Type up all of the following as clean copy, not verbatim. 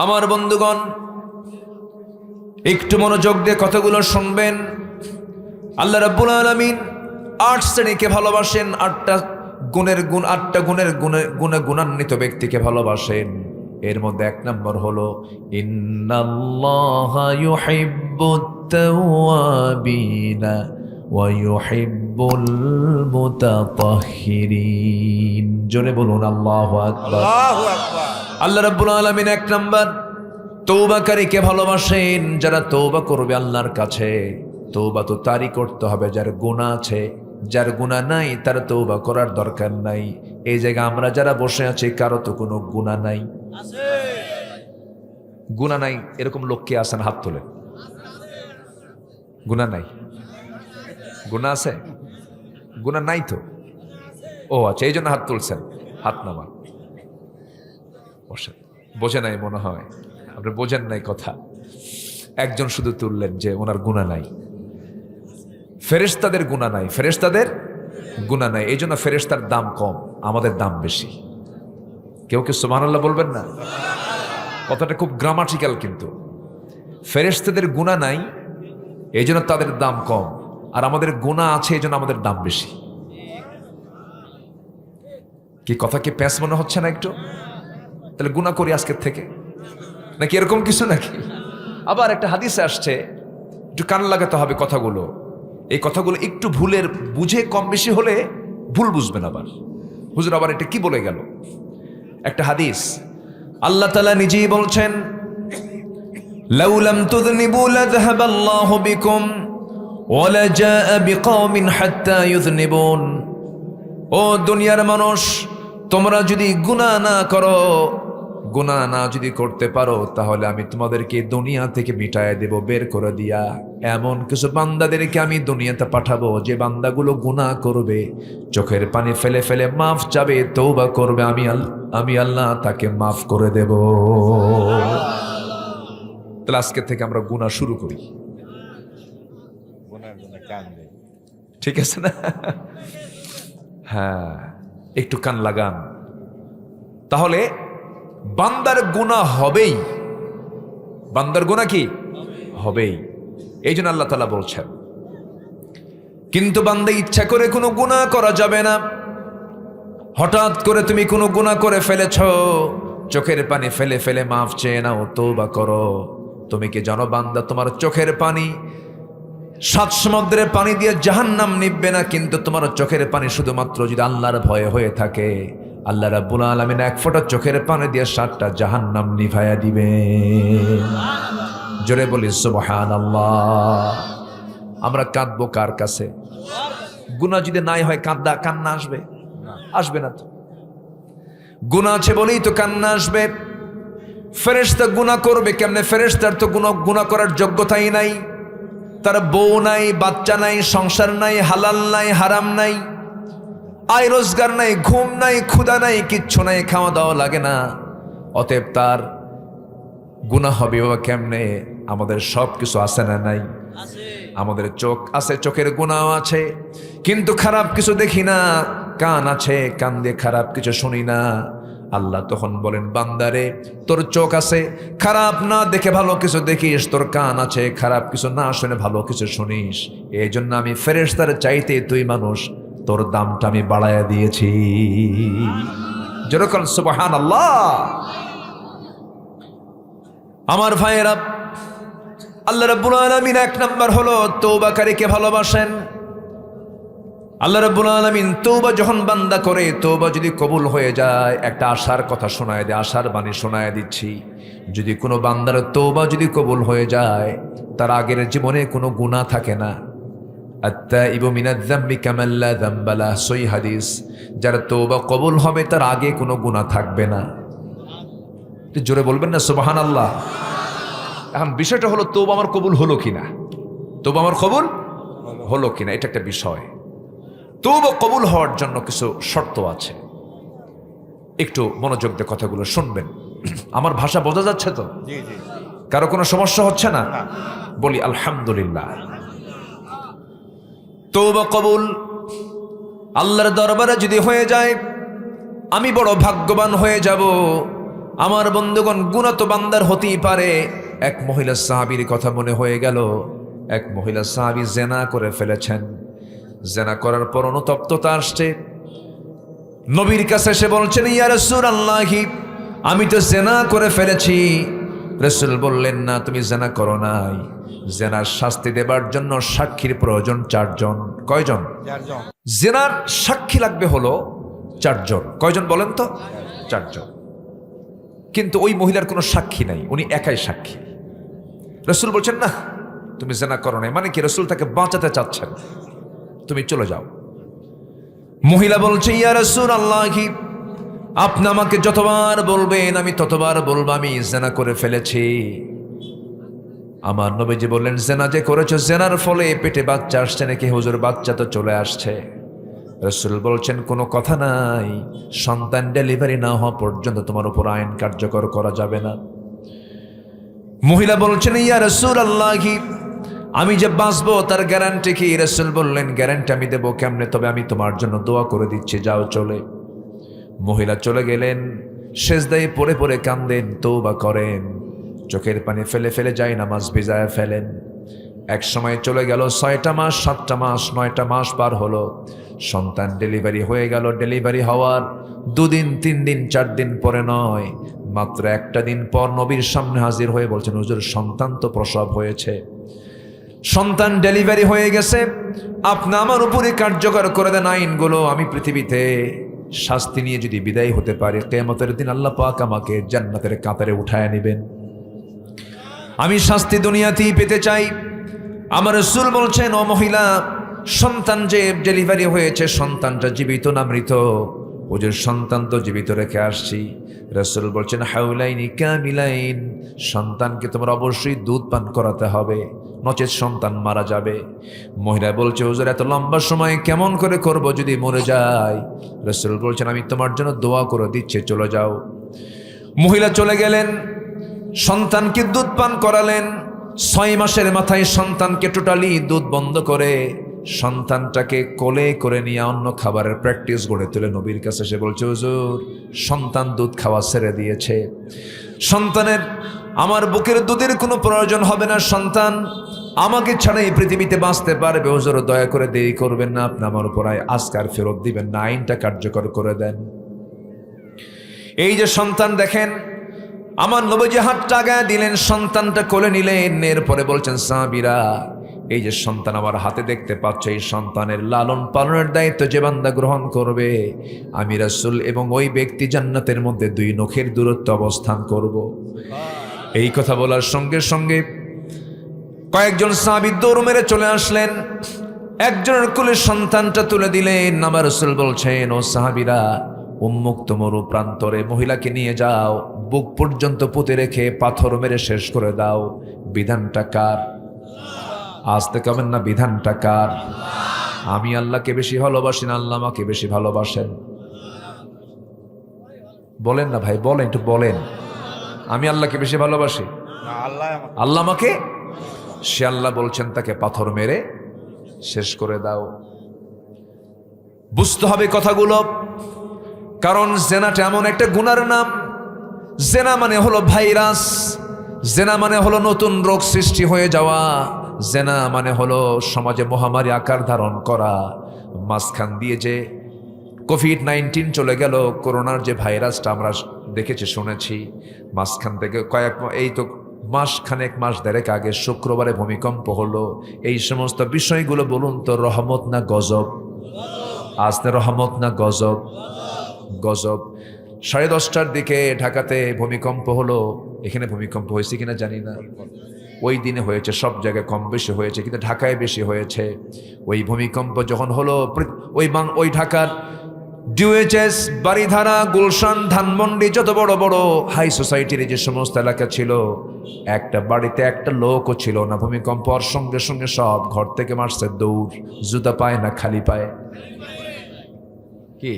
আমার বন্ধুগণ, একটু মনোযোগ দিয়ে কথাগুলো শুনবেন। আল্লাহ রাব্বুল আলামিন ৮ শ্রেণীকে ভালোবাসেন, ৮টা গুণে গুণান্বিত ব্যক্তিকে ভালোবাসেন। এর মধ্যে ১ নম্বর হলো ইন্নাল্লাহা ইউহিব্বুত তাওয়াবিনা ওয়া ইউহিব্বুল মুতাতাহহিরিন। জোরে বলুন আল্লাহু আকবার। আল্লাহু আকবার। আল্লাহ রাব্বুল আলামিন ১ নম্বর তওবাকারীকে ভালোবাসেন, যারা তওবা করবে আল্লাহর কাছে। তওবা তো তারই করতে হবে যার গুনাহ আছে, যার গুনাহ নাই তার তওবা করার দরকার নাই। এই জায়গা আমরা যারা বসে আছি কারো তো কোনো গুনাহ নাই। আছে গুনাহ নাই এরকম লোক কে আছেন? হাত তোলেন। গুনাহ নাই? গুনাহ আছে? গুনাহ নাই তো? ও আচ্ছা, এই জন্য হাত তুলছেন। হাত নামা। বসেন। বোঝে নাই মনে হয়, আপনি বোঝেন নাই কথা। একজন শুধু তুললেন যে ওনার গুনাহ নাই। ফেরেশতাদের গুনাহ নাই, ফেরেশতাদের গুনাহ নাই, এই জন্য ফেরেশতার দাম কম, আমাদের দাম বেশি। কেউ কেউ সুবহানাল্লাহ বলবেন না? কথাটা খুব গ্রামাটিক্যাল, কিন্তু ফেরেশতাদের গুনাহ নাই এই জন্য তাদের দাম কম, আর আমাদের গুনাহ আছে এই জন্য আমাদের দাম বেশি। কি কথা কি প্যাঁচ মনে হচ্ছে না একটু? তাহলে গুনাহ করি আজকের থেকে নাকি এরকম কিছু নাকি? আবার একটা হাদিসে আসছে, একটু কান লাগাতে হবে কথাগুলো। এই কথাগুলো একটু ভুলের বুঝে কম বেশি হলে ভুল বুঝবেন। আবার হুজুর আবার এটা কি বলে গেল? একটা হাদিস, আল্লাহ তাআলা নিজেই বলছেন, লাউ লাম তুযনিবু লাযহাবাল্লাহু বিকুম ওয়া লাজাআ বিকওমিন হাত্তা ইউযনিবুন। ও দুনিয়ার মানুষ, তোমরা যদি গুনাহ না করো, গুনাহ না যদি করতে পারো, তাহলে আমি তোমাদেরকে দুনিয়া থেকে মিটায় দেব, বের করে দিয়া। এমন কিছু বান্দাদেরকে আমি দুনিয়াতে পাঠাবো যে বান্দাগুলো গুনাহ করবে, চোখের পানি ফেলে ফেলে মাফ চাবে, তওবা করবে, আমি আল্লাহ তাকে মাফ করে দেব। তাহলে আজকে থেকে আমরা গুনাহ শুরু করি, গুনার জন্য কান্দে। ঠিক আছে না? হ্যাঁ, একটু কান লাগান। তাহলে বান্দার গুনাহ হবেই, বান্দার গুনাহ কি হবেই। এই জন্য আল্লাহ তাআলা বলছেন, কিন্তু বান্দা ইচ্ছা করে কোনো গুনাহ করা যাবে না। হঠাৎ করে তুমি কোনো গুনাহ করে ফেলেছ, চোখের পানি ফেলে ফেলে মাফ চেয়ে নাও, তওবা করো। তুমি কি জানো বান্দা, তোমার চোখের পানি ৭ সমুদ্রের পানি দিয়ে জাহান্নাম নিববে না, কিন্তু তোমার চোখের পানি শুধুমাত্র যদি আল্লাহর ভয়ে হয়ে থাকে, আল্লাহ রাব্বুল আলামিন ১ ফোঁটা চোখের পানি দিয়ে ৭টা জাহান্নাম নিভাইয়া দিবে। জোরে বলি সুবহানাল্লাহ। আমরা কাঁদবো কার কাছে? গুনাহ যদি নাই হয় কান্না আসবে? আসবে না তো। গুনাহ আছে বলেই তো কান্না আসবে। ফেরেশতা গুনাহ করবে কেমনে? ফেরেশতার তো গুনাহ করার যোগ্যতাই নাই। তার বউ নাই, বাচ্চা নাই, সংসার নাই, হালাল নাই, হারাম নাই, আয় রোজগার নাই, ঘুম নাই, ক্ষুধা নাই, কিচ্ছু নাই, খাওয়া দাওয়া লাগে না। অতএব তার গুনাহ হবে বাবা কেমনে? আমাদের সব কিছু আছে না নাই? আমাদের চোখ আছে, চোখের গুনাহ আছে, কিন্তু খারাপ কিছু দেখি না। কান আছে, কান দিয়ে খারাপ কিছু শুনি না। আল্লাহ তখন বলেন, বান্দারে তোর চোখ আছে, খারাপ না দেখে ভালো কিছু দেখিস, তোর কান আছে, খারাপ কিছু না শুনে ভালো কিছু শুনিস। এই জন্য আমি ফেরেশতার চাইতে তুই মানুষ, তোর দামটা আমি বাড়াইয়া দিয়েছি। যেরকম সুবহানাল্লাহ। আমার ভাইয়েরা, আল্লাহ রাব্বুল আলামিন ১ নম্বর হলো তওবাকারীকে ভালোবাসেন। আল্লাহ রাব্বুল আলামিন তওবা যখন বান্দা করে, তওবা যদি কবুল হয়ে যায়, একটা আশার কথা শোনায় দেয়, আশার বাণী শোনায় দিচ্ছি। যদি কোনো বান্দার তওবা যদি কবুল হয়ে যায়, তার আগের জীবনে কোনো গুনাহ থাকে না। আত-তাইবু মিনায-যামবি কামান লা যামবা লাহু, সহিহ হাদিস। যার তওবা কবুল হবে তার আগে কোনো গুনাহ থাকবে না। একটু জোরে বলবেন না সুবহানাল্লাহ। এখন বিষয়টা হলো তওবা আমার কবুল হলো কিনা, তওবা আমার কবুল হলো কিনা, এটা একটা বিষয়। তওবা কবুল হওয়ার জন্য কিছু শর্ত আছে, একটু মনোযোগ দিয়ে কথাগুলো শুনবেন। আমার ভাষা বোঝা যাচ্ছে তো? জি জি। কারো কোনো সমস্যা হচ্ছে না? বলি আলহামদুলিল্লাহ। তওবা কবুল আল্লাহর দরবারে যদি হয়ে যায়, আমি বড় ভাগ্যবান হয়ে যাব। আমার বন্ধুগণ, গুনাহ তো বান্দার হতেই পারে। এক মহিলা সাহাবীর কথা মনে হয়ে গেল। এক মহিলা সাহাবী জেনা করে ফেলেছেন। জেনা করার পর অনুতপ্ততা আসছে। নবীর কাছে এসে বলছেন, ইয়া রাসূলুল্লাহ, আমি তো জেনা করে ফেলেছি। রাসূল বললেন, না, তুমি জেনা করো নাই। জেনার শাস্তি দেবার জন্য সাক্ষীর প্রয়োজন 4 জন। কয়জন? 4 জন। জেনার সাক্ষী লাগবে হলো 4 জন। কয়জন বলেন তো? 4 জন। কিন্তু ওই মহিলার কোনো সাক্ষী নাই, উনি একাই সাক্ষী। রাসূল বলছেন, না, তুমি জেনা করো নাই। মানে কি? রাসূল তাকে বাঁচাতে চাচ্ছেন, তুমি চলে যাও। মহিলা বলছে, ইয়া রাসূলুল্লাহ, আপনি আমাকে যতবার বলবেন আমি ততবার বলবো আমি জেনা করে ফেলেছি। আমার নবীজি বললেন, জেনা যে করেছো, জেনার ফলে পেটে বাচ্চা আসছে নাকি? হুজুর, বাচ্চা তো চলে আসছে। রাসূল বলছেন, কোনো কথা নাই, সন্তান ডেলিভারি না হওয়া পর্যন্ত তোমার উপর আইন কার্যকর করা যাবে না। মহিলা বলছেন, ইয়া রাসূলুল্লাহ, আমি যে বাঁচবো তার গ্যারান্টি কি? রাসূল বললেন, গ্যারান্টি আমি দেবো কেমনে? তবে আমি তোমার জন্য দোয়া করে দিচ্ছি, যাও চলে। মহিলা চলে গেলেন। সেজদায় পড়ে পড়ে কান্দেন, তওবা করেন, চোখের পানি ফেলে ফেলে যায় নামাজ ভিজায় ফেলেন। এক সময় চলে গেল 6টা মাস, 7টা মাস, 9টা মাস পার হলো। সন্তান ডেলিভারি হয়ে গেল। ডেলিভারি হওয়ার 2 দিন, 3 দিন, 4 দিন পরে নয়, মাত্র একটা দিন পর নবীর সামনে হাজির হয়ে বলছেন, হুজুর, সন্তান তো প্রসব হয়েছে, সন্তান ডেলিভারি হয়ে গেছে, আপনি আমার উপরে কার্যকর করে দেন আইনগুলো। আমি পৃথিবীতে শাস্তি নিয়ে যদি বিদায় হতে পারি, কিয়ামতের দিন আল্লাহ পাক আমাকে জান্নাতের কাতারে উঠায় নেবেন। আমি শাস্তি দুনিয়াতেই পেতে চাই। আমার রাসূল বলছেন, ও মহিলা, সন্তান যে ডেলিভারি হয়েছে, সন্তানটা জীবিত না মৃত? ওদের সন্তান তো জীবিত রেখে আসছি। রাসূল বলছেন, হাউলাইনি কামিলাইন, সন্তানকে তোমার অবশ্যই দুধ পান করাতে হবে, নচেত সন্তান মারা যাবে। মহিলা বলছে, হুজুর, এত লম্বা সময় কেমন করে করব যদি মরে যায়? রাসূল বলছেন, আমি তোমার জন্য দোয়া করে দিচ্ছি, চলে যাও। মহিলা চলে গেলেন, সন্তানকে দুধ পান করালেন। 6 মাসের মাথায় সন্তানকে টোটালি দুধ বন্ধ করে সন্তানটাকে কোলে করে নিয়ে অন্য খাবারের প্র্যাকটিস গড়ে তুলে নবীর কাছে এসে বলছে, হুজুর, সন্তান দুধ খাওয়া ছেড়ে দিয়েছে, সন্তানের আমার বুকের দুধের কোনো প্রয়োজন হবে না, সন্তান আমাকে ছাড়া এই পৃথিবীতে বাঁচতে পারবে। হুজুর, দয়া করে দেরি করবেন না, আপনি আমার উপর আজকার ফেরত দিবেন না, আইনটা কার্যকর করে দেন। এই যে সন্তান দেখেন, আমার নবীজি হাতটা আগায় দিলেন, সন্তানটা কোলে নিলেন। এরপরে বলছেন, সাহাবীরা, এই যে সন্তান আমার হাতে দেখতে পাচ্ছ, এই সন্তানের লালন পালনের দায়িত্ব যে বান্দা গ্রহণ করবে, আমি রাসূল এবং ওই ব্যক্তি জান্নাতের মধ্যে 2 নখের দূরত্ব অবস্থান করব। এই কথা বলার সঙ্গে সঙ্গে কয়েকজন সাহাবী দৌড় মেরে চলে আসলেন, একজনের কোলে সন্তানটা তুলে দিলেন। আমার রাসূল বলছেন, ও সাহাবীরা, উন্মুক্ত মরু প্রান্তরে মহিলাকে নিয়ে যাও, বুক পর্যন্ত পুঁতে রেখে পাথর মেরে শেষ করে দাও। বিধানটা কার? আসতে কবেন না, বিধানটা কার? আমি আল্লাহকে বেশি ভালোবাসি না আল্লাহ আমাকে বেশি ভালোবাসেন? বলেন না ভাই, বলেন, একটু বলেন। আমি আল্লাহকে বেশি ভালোবাসি, আল্লাহ আমাকে? সে আল্লাহ বলছেন তাকে পাথর মেরে শেষ করে দাও। বুঝতে হবে কথাগুলো, কারণ জেনাটা এমন একটা গুনার নাম। জেনা মানে হলো ভাইরাস, জেনা মানে হলো নতুন রোগ সৃষ্টি হয়ে যাওয়া, জেনা মানে হলো সমাজে মহামারী আকার ধারণ করা। মাঝখান দিয়ে যে কোভিড-19 চলে গেল, করোনার যে ভাইরাসটা আমরা দেখেছি শুনেছি, মাঝখান থেকে এই তো মাসখানেক, মাস দেড়েক আগে শুক্রবারে ভূমিকম্প হলো। এই সমস্ত বিষয়গুলো বলুন তো, রহমত না গজব? আসতে রহমত না গজব? গজব। 10:30টার দিকে ঢাকাতে ভূমিকম্প হলো। এখানে ভূমিকম্প হয়েছে কিনা জানি না, ওই দিনে হয়েছে, সব জায়গায় কম বেশি হয়েছে, কিন্তু ঢাকায় বেশি হয়েছে। ওই ভূমিকম্প যখন হলো, ওই ঢাকার ডিওএইচএস, বারিধারা, গুলশান, ধানমন্ডি, যত বড় বড় হাই সোসাইটির যে সমস্ত এলাকা ছিল, একটা বাড়িতে একটা লোকও ছিল না। ভূমিকম্প হওয়ার সঙ্গে সঙ্গে সব ঘর থেকে মারছে দৌড়, জুতা পায় না খালি পায়ে। কি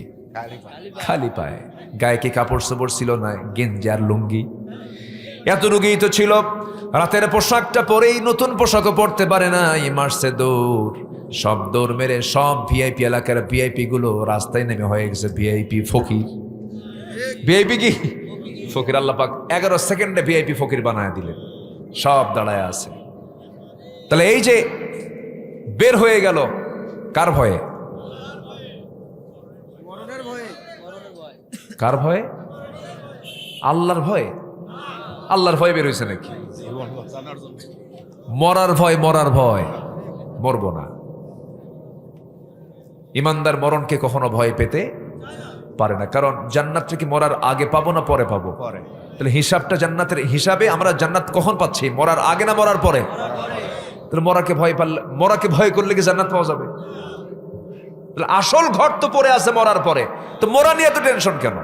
খালি পায়ে? গায়ে কি কাপড় চোপড় ছিল না? গেঞ্জি আর লুঙ্গি, এতটুকুই তো ছিল। রাতের পোশাকটা পরেই নতুন পোশাকও পরতে পারে না, মারছে দৌড়। সব দৌড় মেরে সব ভিআইপি এলাকার ভিআইপি গুলো রাস্তায় নেমে হয়ে গেছে ভিআইপি ফকির। ভিআইপি কি ফকির আল্লাহ পাক 11 সেকেন্ডে ভিআইপি ফকির বানায় দিলেন, সব দাঁড়ায় আছে। তাহলে এই যে বের হয়ে গেল কার ভয়ে? কার ভয়ে? আল্লাহর ভয়ে। আল্লাহর ভয় বের হয়েছে নাকি? মরার ভয়, মরার ভয়, মরবো না। ইমানদার মরণকে কখনো ভয় পেতে পারে না, কারণ জান্নাতটা কি মরার আগে পাবো না পরে পাবো? তাহলে হিসাবটা জান্নাতের হিসাবে আমরা জান্নাত কখন পাচ্ছি? মরার আগে না মরার পরে? তাহলে মরাকে ভয় করলে কি জান্নাত পাওয়া যাবে? তাহলে আসল ঘর তো পড়ে আছে মরার পরে, তো মরা নিয়ে এত টেনশন কেন?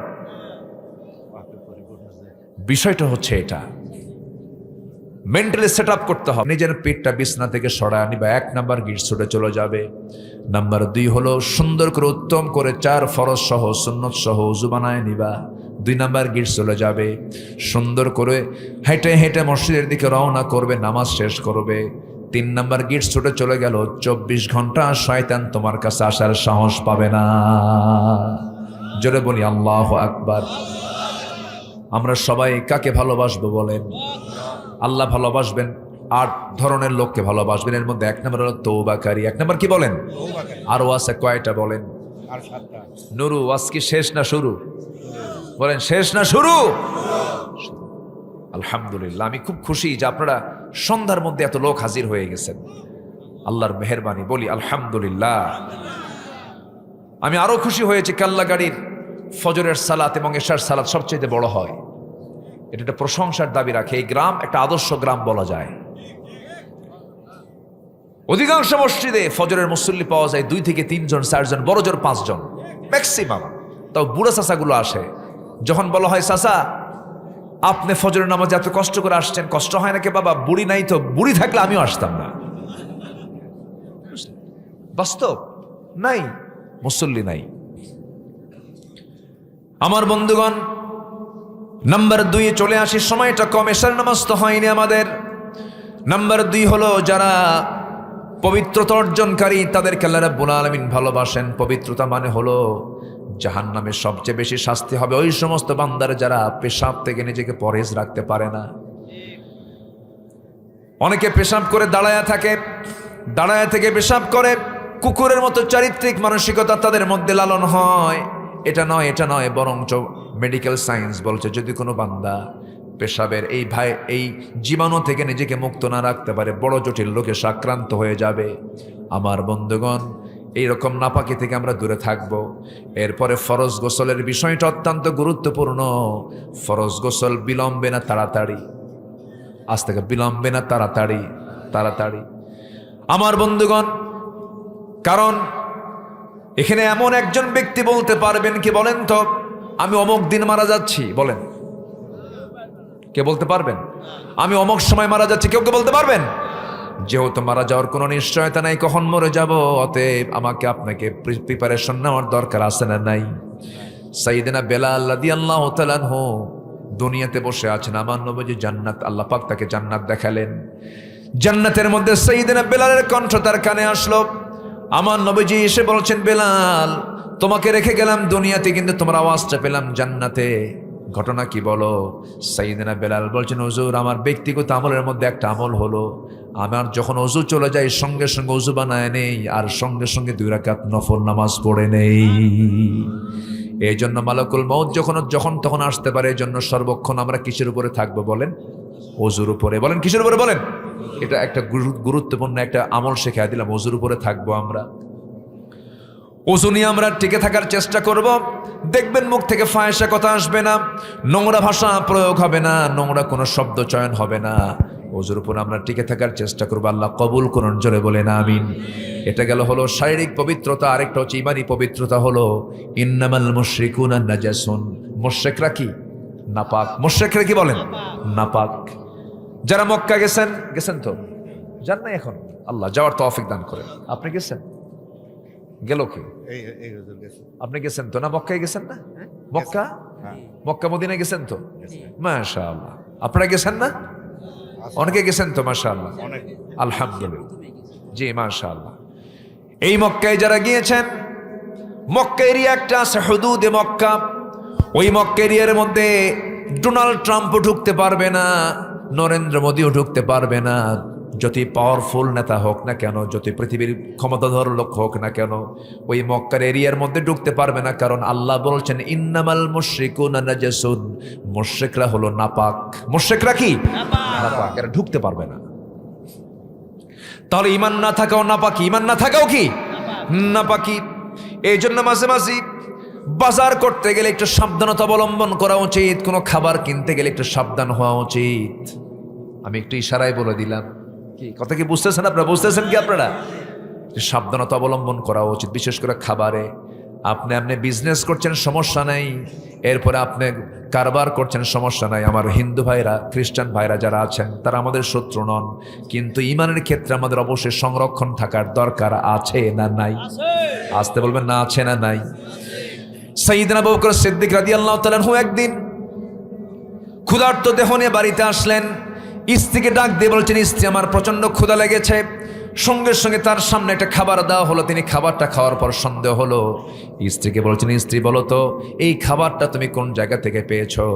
বিষয়টা হচ্ছে এটা, মেন্টালি সেট আপ করতে হবে। নিজের পেটটা বিছনা থেকে সরায় নিবা, 1 নাম্বার গিট ছুটে চলে যাবে। নাম্বার 2 হলো সুন্দর করে উত্তম করে 4 ফরজ সহ সুন্নত সহ ওযু বানায় নিবা। 2 নাম্বার গিট চলে যাবে, সুন্দর করে হেঁটে হেঁটে মসজিদের দিকে রওনা করবে, নামাজ শেষ করবে। 3 নাম্বার গিট ছুটে চলে গেল, 24 ঘন্টা শয়তান তোমার কাছে আসার সাহস পাবে না। জোরে বলি আল্লাহু আকবার। আমরা সবাই কাকে ভালোবাসবো বলেন? আল্লাহ ভালোবাসবেন, 8 ধরনের লোককে ভালোবাসবেন। এর মধ্যে 1 নম্বর হলো তওবাকারী। 1 নম্বর কি বলেন? আরো আছে কয়টা বলেন? আর 7টা। নুরু, আজকে শেষ না শুরু? বলেন শেষ না শুরু? আলহামদুলিল্লাহ, আমি খুব খুশি যে আপনারা সন্ধ্যার মধ্যে এত লোক হাজির হয়ে গেছেন, আল্লাহর মেহেরবানি, বলি আলহামদুলিল্লাহ। আমি আরো খুশি হয়েছি কাল্লাগাড়ির ফজরের সালাত এবং এশার সালাত সবচেয়ে বড় হয়। এটা একটা প্রশংসার দাবি রাখে। এই গ্রাম একটা আদর্শ গ্রাম বলা যায়। অধিকাংশ মসজিদে ফজরের মুসল্লি পাওয়া যায় 2 থেকে 3 জন, 4 জন, বড় জোর 5 জন ম্যাক্সিমাম। তাও বুড়া চাচাগুলো আসে। যখন বলা হয় চাচা আপনি ফজরের নামাজে এত কষ্ট করে আসছেন, কষ্ট হয় নাকি বাবা? বুড়ি নাই তো, বুড়ি থাকলে আমিও আসতাম না। বাস্তব নাই, মুসল্লি নাই। আমার বন্ধুগণ, নাম্বার 2 চলে আসি, সময়টা কম, এশার নামাজ তো হয়নি আমাদের। নাম্বার 2 হলো যারা পবিত্রতা অর্জনকারী, তাদেরকে আল্লাহ রাব্বুল আলামিন ভালোবাসেন। পবিত্রতা মানে হলো জাহান্নামে সবচেয়ে বেশি শাস্তি হবে ওই সমস্ত বান্দার যারা পেশাব থেকে নিজেকে পরহেজ রাখতে পারে না। অনেকে পেশাব করে দাঁড়ায়া থাকে, দাঁড়ায়া থেকে পেশাব করে, কুকুরের মতো চারিত্রিক মানসিকতা তাদের মধ্যে লালন হয়। এটা নয়, এটা নয়, বরঞ্চ মেডিকেল সায়েন্স বলছে যদি কোনো বান্দা পেশাবের এই জীবাণু থেকে নিজেকে মুক্ত না রাখতে পারে, বড় জটিল রোগে আক্রান্ত হয়ে যাবে। আমার বন্ধুগণ, এইরকম নাপাকি থেকে আমরা দূরে থাকব। এরপরে ফরজ গোসলের বিষয়টা অত্যন্ত গুরুত্বপূর্ণ। ফরজ গোসল বিলম্বে না তাড়াতাড়ি? আজ থেকে বিলম্বে না তাড়াতাড়ি? তাড়াতাড়ি আমার বন্ধুগণ, কারণ এখানে এমন একজন ব্যক্তি বলতে পারবেন কি বলেন তো, আমি অমুক দিন মারা যাচ্ছি? বলেন, কে বলতে পারবেন? আমি অমুক সময় মারা যাচ্ছি, কেউ কে বলতে পারবেন? যেহেতু মারা যাওয়ার কোনো নিশ্চয়তা নাই কখন মরে যাব, অতএব আমাকে আপনাকে প্রিপারেশন নেওয়ার দরকার আছে না নাই? সাইয়েদনা বেলাল রাদিয়াল্লাহু তাআলা আনহু দুনিয়াতে বসে আছেন, আমার নবীজি জান্নাত, আল্লাহ পাক তাকে জান্নাত দেখালেন। জান্নাতের মধ্যে সাইয়েদনা বেলালের কণ্ঠ তার কানে আসলো। আমার নবীজি এসে বলছেন, বেলাল তোমাকে রেখে গেলাম দুনিয়াতে, কিন্তু তোমার আওয়াজটা পেলাম জান্নাতে, ঘটনা কি বলো? সাইয়েদনা বেলাল বলছেন, হুজুর আমার ব্যক্তিগত আমলের মধ্যে একটা আমল হলো, আমার যখন ওযু চলে যায় সঙ্গে সঙ্গে ওযু বানায় নেই, আর সঙ্গে সঙ্গে 2 রাকাত নফল নামাজ পড়ে নেই। এই জন্য মালাকুল মউত যখন তখন আসতে পারে। এই জন্য সর্বক্ষণ আমরা কিসের উপরে থাকবো বলেন? ওযুর উপরে। বলেন কিসের উপরে? বলেন। এটা একটা গুরুত্বপূর্ণ একটা আমল শেখায় দিলাম, ওযুর উপরে থাকবো আমরা। ওযু নিয়ে আমরা টিকে থাকার চেষ্টা করব। দেখবেন মুখ থেকে ফাহিশা কথা আসবে না, নোংরা ভাষা প্রয়োগ হবে না, নোংরা কোনো শব্দ চয়ন হবে না। ওযুর উপর আমরা টিকে থাকার চেষ্টা করব। আল্লাহ কবুল করুন, জোরে বলেন আমিন। এটা গেল হলো শারীরিক পবিত্রতা। আরেকটা হচ্ছে ইমানি পবিত্রতা, হলো ইন্নামাল মুশরিকুনা নাজাসুন। মুশরিকরা কি? নাপাক। মুশরিকরা কি বলেন? নাপাক। যারা মক্কা গেছেন তো? যান না এখন? আল্লাহ যাওয়ার তৌফিক দান করেন। আপনি গেছেন? গেল কি? আপনি গেছেন তো না? মক্কায় গেছেন না? মক্কা মদিনায় গেছেন তো? মাশাআল্লাহ। আপনারা গেছেন না? অনেকে গেছেন তো? মাশাআল্লাহ, আলহামদুলিল্লাহ। জি মাশাআল্লাহ। এই মক্কায় যারা গিয়েছেন, মক্কা এরিয়া একটা আছে হুদুদে মক্কা। ওই মক্কা এরিয়ার মধ্যে ডোনাল্ড ট্রাম্পও ঢুকতে পারবে না, নরেন্দ্র মোদীও ঢুকতে পারবে না। যতই পাওয়ারফুল নেতা হোক না কেন, যতই পৃথিবীর ক্ষমতাধর লোক হোক না কেন, ওই মক্কার এরিয়ার মধ্যে ঢুকতে পারবে না। কারণ আল্লাহ বলছেন ইন্নামাল মুশরিকুনা নাজাসুন, মুশরিকরা হলো নাপাক। মুশরিকরা কি? নাপাক, এরা ঢুকতে পারবে না। তাহলে ঈমান না থাকাও নাপাকি, ঈমান না থাকাও কি নাপাকি। এই জন্য মাঝে মাঝে বাজার করতে গেলে একটু সাবধানতা অবলম্বন করা উচিত, কোনো খাবার কিনতে গেলে একটু সাবধান হওয়া উচিত। আমি একটু ইশারায় বলে দিলাম, কি কথা কি বুঝতেছেন আপনারা? বুঝতেছেন কি আপনারা? সাবধানতা অবলম্বন করা উচিত, বিশেষ করে খাবারে। আপনি বিজনেস করছেন সমস্যা নাই, এরপরে আপনি কারবার করছেন সমস্যা নাই। আমার হিন্দু ভাইরা, খ্রিস্টান ভাইরা যারা আছেন তারা আমাদের শত্রু নন, কিন্তু ইমানের ক্ষেত্রে আমাদের অবশ্যই সংরক্ষণ থাকার দরকার আছে না নাই? আসতে বলবেন না, আছে না নাই? সাইয়েদনা আবু বকর সিদ্দিক রাদিয়াল্লাহু তাআলা আনহু একদিন ক্ষুধার্ত দেহ নিয়ে বাড়িতে আসলেন। স্ত্রীকে ডাক দিয়ে বলছেন, স্ত্রী আমার প্রচন্ড ক্ষুধা লেগেছে। সঙ্গে সঙ্গে তার সামনে একটা খাবার দেওয়া হলো। তিনি খাবারটা খাওয়ার পর সন্দেহ হলো, স্ত্রীকে বলছেন, স্ত্রী বলো তো এই খাবারটা তুমি কোন জায়গা থেকে পেয়েছো?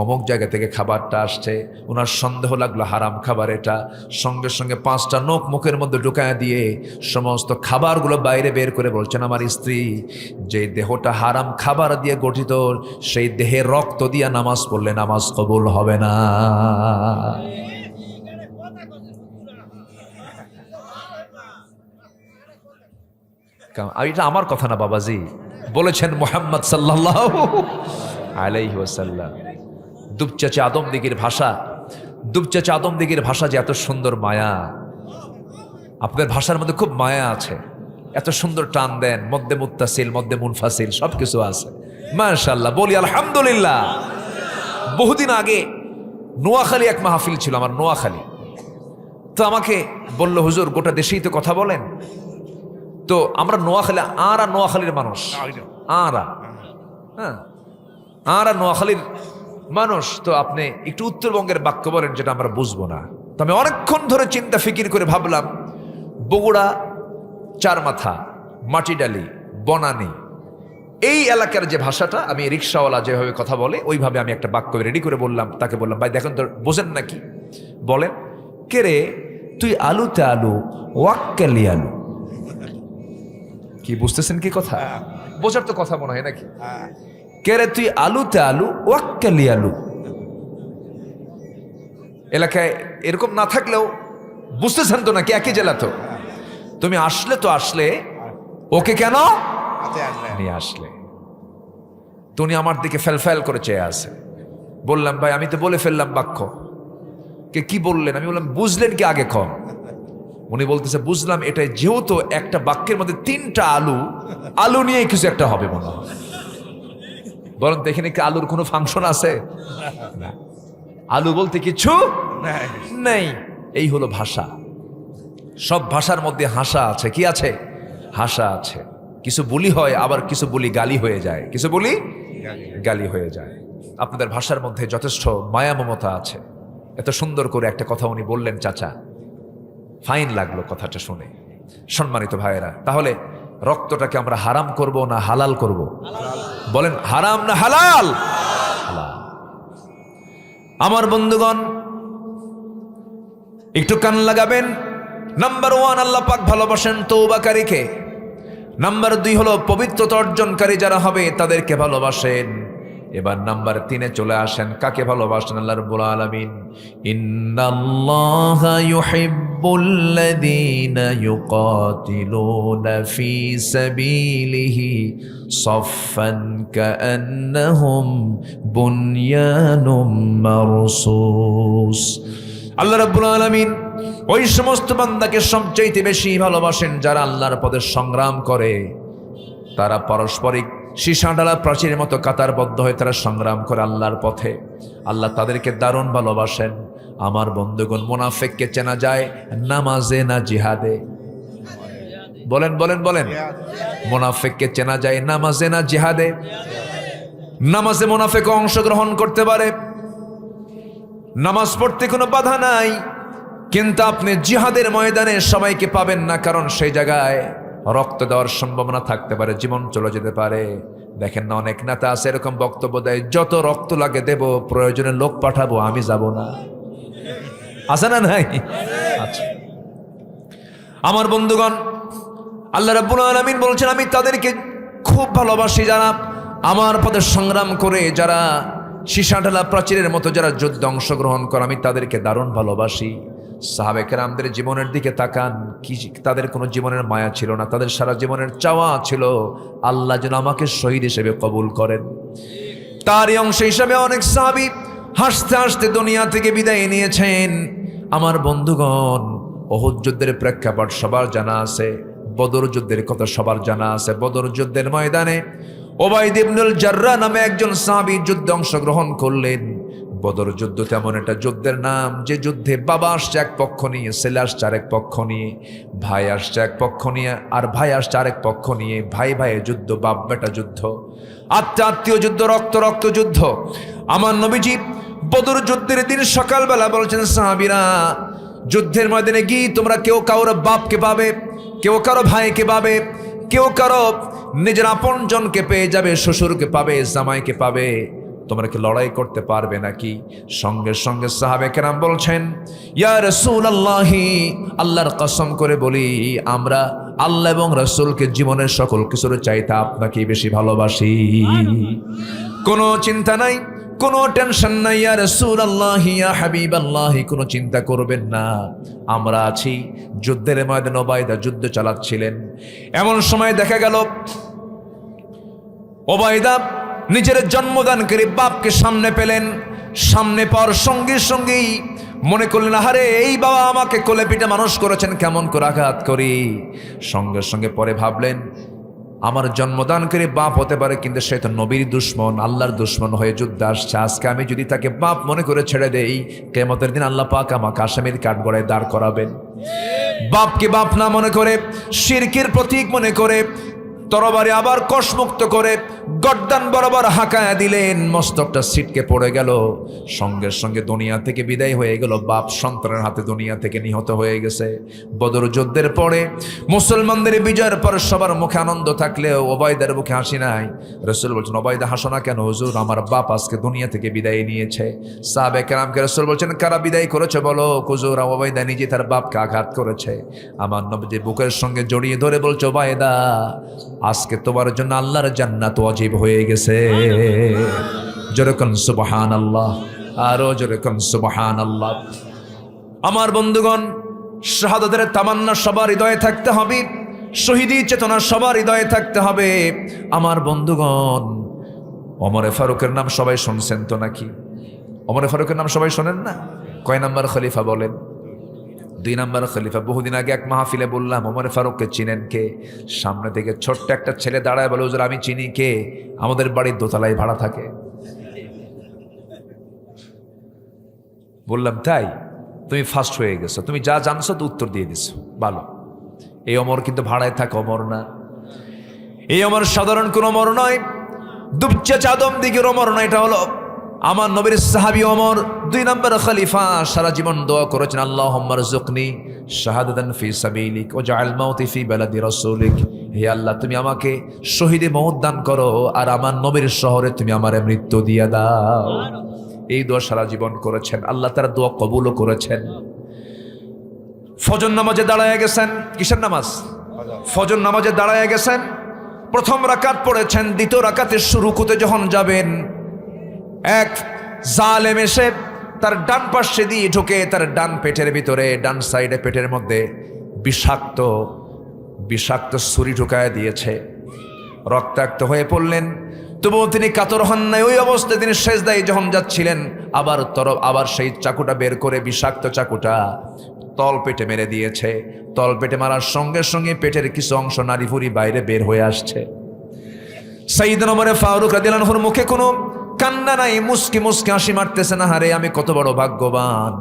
অমুক জায়গা থেকে খাবারটা আসছে। ওনার সন্দেহ লাগলো হারাম খাবার এটা। সঙ্গে সঙ্গে 5টা নখ মুখের মধ্যে ঢুকায় দিয়ে সমস্ত খাবারগুলো বাইরে বের করে বলছেন, আমার স্ত্রী, যে দেহটা হারাম খাবার দিয়ে গঠিত, সেই দেহের রক্ত দিয়ে নামাজ পড়লে নামাজ কবুল হবে না। এটা আমার কথা না বাবাজি, বলেছেন মুহাম্মদ সাল্লাল্লাহু আলাইহি ওয়াসাল্লাম। দুপচাচা আদম দিগির ভাষা, দুপচাচা আদম দিগির ভাষা যে এত সুন্দর মায়া। আপনাদের ভাষার মধ্যে খুব মায়া আছে, এত সুন্দর টান দেন, মধ্যে মুত্তাসিল মধ্যে মুনফাসিল সবকিছু আছে, মাশাআল্লাহ। বলি আলহামদুলিল্লাহ। বহুদিন আগে নোয়াখালী এক মাহফিল ছিল আমার, নোয়াখালী। তো আমাকে বলল, হুজুর গোটা দেশেই তো কথা বলেন, তো আমরা নোয়াখালী, আর নোয়াখালীর মানুষ, আর নোয়াখালীর মানুষ, তো আপনি একটু উত্তরবঙ্গের বাক্য বলেন যেটা আমরা বুঝবো না। তো আমি অনেকক্ষণ ধরে চিন্তা ফিকির করে ভাবলাম, বগুড়া, চারমাথা, মাটিডালি, বনানী, এই এলাকার যে ভাষাটা, আমি রিক্সাওয়ালা যেভাবে কথা বলে ওইভাবে আমি একটা বাক্য রেডি করে বললাম। তাকে বললাম, ভাই দেখেন তো বোঝেন নাকি? বলেন, কে রে তুই আলুতে আলু ওয়াক্কালি আলু। কি বুঝতেছেন কি কথা? বোঝার তো কথা মনে হয় নাকি? কে রে তুই আলুতে আলু ওয়াক্কালি আলু। এলাকায় এরকম না থাকলেও বুঝতেছেন তো নাকি? একই জেলা তো। তুমি আসলে তো আসলে, ওকে কেন নিয়ে আসলে? তুমি আমার দিকে ফেলফেল করে চেয়ে আছে। বললাম, ভাই আমি তো বলে ফেললাম বাক্য। কে কি বললেন? আমি বললাম, বুঝলেন কি আগে কম? উনি বলতেছে, বুঝলাম এটাই, যেহেতু একটা বাক্যের মধ্যে 3টা আলু, আলু নিয়ে কিছু একটা হবে মনে হয়। বলেন তো এখানে কি আলুর কোনো ফাংশন আছে? না, আলু বলতে কিছু নেই। এই হলো ভাষা। সব ভাষার মধ্যে হাসা আছে। কি আছে? হাসা আছে। কিছু বুলি হয়, আবার কিছু বুলি গালি হয়ে যায়, কিছু বুলি গালি হয়ে যায়। আপনাদের ভাষার মধ্যে যথেষ্ট মায়া মমতা আছে। এত সুন্দর করে একটা কথা উনি বললেন, চাচা, ফাইন লাগলো কথাটা শুনে। সম্মানিত ভাইয়েরা, তাহলে রক্তটাকে আমরা হারাম করব না হালাল করব? বলেন, হারাম না হালাল? হালাল। আমার বন্ধুগণ একটু কান লাগাবেন। নাম্বার 1, আল্লাহ পাক ভালোবাসেন তওবাকারীকে। নাম্বার 2 হলো পবিত্রতা অর্জনকারী যারা হবে তাদেরকে ভালোবাসেন। এবার নাম্বার 3-এ চলে আসেন, কাকে ভালোবাসেন? আল্লাহ রাব্বুল আলামিন, ইন্নাল্লাহা ইউহিব্বুল্লাযীনা ইউকাতিলুনা ফী সাবিলিহি সাফফান কাআন্নাহুম বুনয়ানুম মারসুস। আল্লাহ রাব্বুল আলামিন ওই সমস্ত বান্দাকে সবচাইতে বেশি ভালোবাসেন যারা আল্লাহর পথে সংগ্রাম করে। তারা পারস্পরিক সীসাডালা প্রাচীরের মতো কাতারবদ্ধ হয়ে তারা সংগ্রাম করে আল্লাহর পথে। আল্লাহ তাদেরকে দারুণ ভালোবাসেন। আমার বন্ধুগণ, মুনাফিককে চেনা যায় নামাজে না জিহাদে? বলেন বলেন বলেন। মুনাফিককে চেনা যায় নামাজে না জিহাদে? নামাজে মুনাফিক অংশগ্রহণ করতে পারে, নামাজ পড়তে কোনো বাধা নাই, কিন্তু আপনি জিহাদের ময়দানে সবাইকে পাবেন না, কারণ সেই জায়গায় রক্ত দেওয়ার সম্ভাবনা থাকতে পারে, জীবন চলে যেতে পারে। দেখেন না, অনেক নেতা আছে এরকম বক্তব্য দেয়, যত রক্ত লাগে দেব, প্রয়োজনে লোক পাঠাবো, আমি যাব না। আছে না নাই? আচ্ছা আমার বন্ধুগণ, আল্লাহ রাব্বুল আলামিন বলছেন আমি তাদেরকে খুব ভালোবাসি যারা আমার পথে সংগ্রাম করে, যারা সীসা ঢালা প্রাচীরের মতো যারা যুদ্ধে অংশগ্রহণ করে, আমি তাদেরকে দারুণ ভালোবাসি। সাহাবে কেরামদের জীবনের দিকে তাকান, কি তাদের কোনো জীবনের মায়া ছিল না, তাদের সারা জীবনের চাওয়া ছিল আল্লাহ যেন আমাকে শহীদ হিসেবে কবুল করেন। তারই অংশ হিসাবে অনেক সাহাবী হাসতে হাসতে দুনিয়া থেকে বিদায় নিয়েছেন। আমার বন্ধুগণ, উহুদ যুদ্ধের প্রেক্ষাপট সবার জানা আছে, বদর যুদ্ধের কথা সবার জানা আছে। বদর যুদ্ধের ময়দানে উবাইদ ইবনুল জাররাহ নামে একজন সাহাবী যুদ্ধে অংশগ্রহণ করলেন। বদর যুদ্ধ তেমন একটা যুদ্ধের নাম, যে যুদ্ধে বাবা আসছে এক পক্ষ নিয়ে, ছেলে আসছে আরেক পক্ষ নিয়ে, ভাই আসছে এক পক্ষ নিয়ে আর ভাই আসছে আরেক পক্ষ নিয়ে, ভাই ভাইয়ের যুদ্ধ, বাপ বেটা যুদ্ধ, আত্মীয় যুদ্ধ, রক্ত যুদ্ধ। আমার নবীজি বদর যুদ্ধের দিন সকালবেলা বলছেন, সাহাবীরা যুদ্ধের ময়দানে গিয়ে তোমরা কেউ কারো বাপকে পাবে, কেউ কারো ভাইকে পাবে, কেউ কারো নিজের আপনজনকে পেয়ে যাবে, শ্বশুরকে পাবে, জামাইকে পাবে, তোমরা কি লড়াই করতে পারবে নাকি? সঙ্গে সঙ্গে সাহাবে কেরাম বলছেন, ইয়া রাসূলুল্লাহ, আল্লাহর কসম করে বলি আমরা আল্লাহ এবং রাসূলকে জীবনের সকল কিছুর চাইতে আপনাকেই বেশি ভালোবাসি। কোনো চিন্তা নাই, কোনো টেনশন নাই, ইয়া রাসূলুল্লাহ, ইয়া হাবিবাল্লাহ, কোনো চিন্তা করবেন না, আমরা আছি। যুদ্ধের ময়দানে উবাইদা যুদ্ধ চালাচ্ছিলেন। এমন সময় দেখা গেল উবাইদা নিজের জন্মদানকারী বাপকে সামনে পেলেন। সামনে পাওয়ার সঙ্গে সঙ্গেই মনে করলেন, আরে এই বাবা আমাকে কোলে পিঠে মানুষ করেছেন, কেমন করে আঘাত করি। সঙ্গে সঙ্গে পরে ভাবলেন, আমার জন্মদানকারী বাপ হতে পারে, কিন্তু সে তো নবীর দুশ্মন, আল্লাহর দুশ্মন হয়ে যুদ্ধে আসছে। আজকে আমি যদি তাকে বাপ মনে করে ছেড়ে দেই, কিয়ামতের দিন আল্লাহ পাক আমাকে আসামির কাঠগড়ায় দাঁড় করাবেন। বাপকে বাপ না মনে করে, শিরকের প্রতীক মনে করে তরবারি আবার কষমুক্ত করে গর্দান বরাবর হাঁকায়া দিলেন, মস্তকটা ছিটকে পড়ে গেল। সঙ্গে সঙ্গে দুনিয়া থেকে বিদায় হয়ে গেল, বাপ সন্তানের হাতে দুনিয়া থেকে নিহত হয়ে গেছে। বদর যুদ্ধের পরে মুসলমানদের বিজয়ের পর সবার মুখে আনন্দ থাকলেও উবাইদার মুখে হাসি নাই। রাসূল বলছেন, উবাইদা হাসো না কেন? হুজুর, আমার বাপ আজকে দুনিয়া থেকে বিদায় নিয়েছে। সাহাবে কেরামকে রাসূল বলছেন, কারা বিদায় করেছে বলো? হুজুর, উবাইদা নিজে তার বাপকে আঘাত করেছে। আমার নবীজি বুকের সঙ্গে জড়িয়ে ধরে বলছে, উবাইদা, আজকে তোমার জন্য আল্লাহর জান্নাত ওয়াজিব হয়ে গেছে। যেরকম সুবহানাল্লাহ, আরো যেরকম সুবহানাল্লাহ। আমার বন্ধুগণ, শাহাদাতের তামান্না সবার হৃদয়ে থাকতে হবে, শহীদি চেতনা সবার হৃদয়ে থাকতে হবে। আমার বন্ধুগণ, ওমরে ফারুকের নাম সবাই শুনছেন তো নাকি? ওমরে ফারুকের নাম সবাই শোনেন না? কয় নাম্বার খলিফা বলেন? 2 নাম্বার খলিফা। বহুদিন আগে এক মাহফিলে বললাম, ওমরে ফারুককে চিনেন কে? সামনে থেকে ছোট্ট একটা ছেলে দাঁড়ায় বলে, হুজুর আমি চিনি। কে? আমাদের বাড়ির দোতলায় ভাড়া থাকে। বললাম, তাই? তুমি ফার্স্ট হয়ে গেছো, তুমি যা জানছো তো উত্তর দিয়ে দিছো, ভালো। এই ওমর কিন্তু ভাড়ায় থাকে ওমর না, এই ওমর সাধারণ কোন ওমর নয়, দুবচে চাদম দিকের ওমর নয়। এটা হলো আমার নবীর সাহাবী ওমর, 2 নম্বর খলিফা। সারা জীবন দোয়া করেছেন, আল্লাহুম্মা রযুকনি শাহাদাতান ফি সাবিলিক ওয়াজআল মাউতি ফি বালাদি রাসূলিক। হে আল্লাহ, তুমি আমাকে শহীদে মওত দান করো, আর আমার নবীর শহরে তুমি আমারে মৃত্যু দিয়ে দাও। এই দোয়া সারা জীবন করেছেন, আল্লাহ তার দোয়া কবুলও করেছেন। ফজর নামাজে দাঁড়ায় গেছেন। কিসের নামাজ? ফজর নামাজে দাঁড়ায় গেছেন। প্রথম রাকাত পড়েছেন, দ্বিতীয় রাকাতের রুকুতে যখন যাবেন, এক জালেম এসে তার ডান পাশে দিয়ে ঢুকে তার ডান পেটের ভিতরে, ডান সাইডে পেটের মধ্যে বিষাক্ত ছুরি ঢুকায় দিয়েছে। রক্তাক্ত হয়ে পড়লেন, তবুও তিনি কাতর হন নাই। ওই অবস্থায় তিনি সেজদায় যখন যাচ্ছিলেন, আবার সেই চাকুটা বের করে, বিষাক্ত চাকুটা তল পেটে মেরে দিয়েছে। তল পেটে মারার সঙ্গে সঙ্গে পেটের কিছু অংশ নাড়িভুড়ি বাইরে বের হয়ে আসছে। সাইয়েদনা ওমর ফারুক রাদিয়াল্লাহু আনহুর মুখে কোনো কান্না নাই, মুস্কি মুস্কি হাসি মারতেছে না। হারে আমি কত বড় ভাগ্যবান,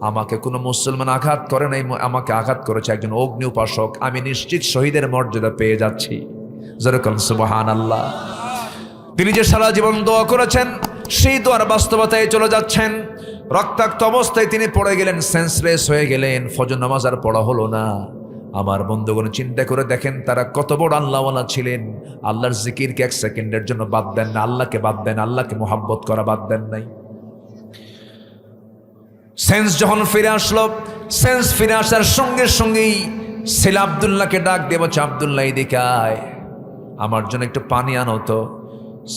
আমাকে কোনো মুসলমান আঘাত করে নাই, আমাকে আঘাত করেছে একজন অগ্নি উপাসক। আমি নিশ্চিত শহীদের মর্যাদা পেয়ে যাচ্ছি। যেরকম সুবহানাল্লাহ। তিনি যে সারা জীবন দোয়া করেছেন, সেই দোয়ার বাস্তবতায় চলে যাচ্ছেন। রক্তাক্ত অবস্থায় তিনি পড়ে গেলেন, সেন্সলেস হয়ে গেলেন। ফজর নামাজ আর পড়া হলো না। আমার বন্ধুগণ চিন্তা করে দেখেন তারা কত বড় আল্লাহওয়ালা ছিলেন। আল্লাহর জিকিরকে এক সেকেন্ডের জন্য বাদ দেন না, আল্লাহকে বাদ দেন, আল্লাহকে মোহাব্বত করা বাদ দেন নাই। সেন্স যখন ফিরে আসলো, সেন্স ফিরে আসার সঙ্গে সঙ্গেই ছেলে আব্দুল্লাহকে ডাক দিয়ে বলছে, আব্দুল্লাহ এদিকে আয়, আমার জন্য একটু পানি আনো তো।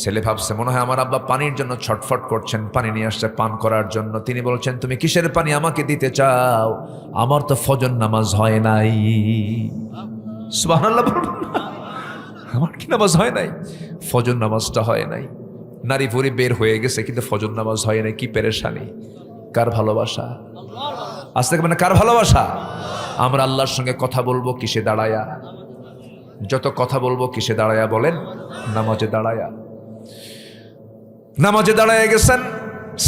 ছেলে ভাবছে মনে হয় আমার আব্বা পানির জন্য ছটফট করছেন, পানি নিয়ে আসছে পান করার জন্য। তিনি বলছেন, তুমি কিসের পানি আমাকে দিতে চাও? আমার তো ফজর নামাজ হয় নাই। সুবহানাল্লাহ বলুন না, আমার কি নামাজ হয় নাই? ফজর নামাজটা হয় নাই। নারী ভুরি বের হয়ে গেছে কিন্তু ফজর নামাজ হয় নাই। কি পেরেশানি! কার ভালোবাসা? আজ থেকে মানে কার ভালোবাসা? আমরা আল্লাহর সঙ্গে কথা বলবো কিসে দাঁড়ায়া? যত কথা বলবো কিসে দাঁড়ায়া বলেন? নামাজে দাঁড়ায়া। নামাজে দাঁড়ায় গেছেন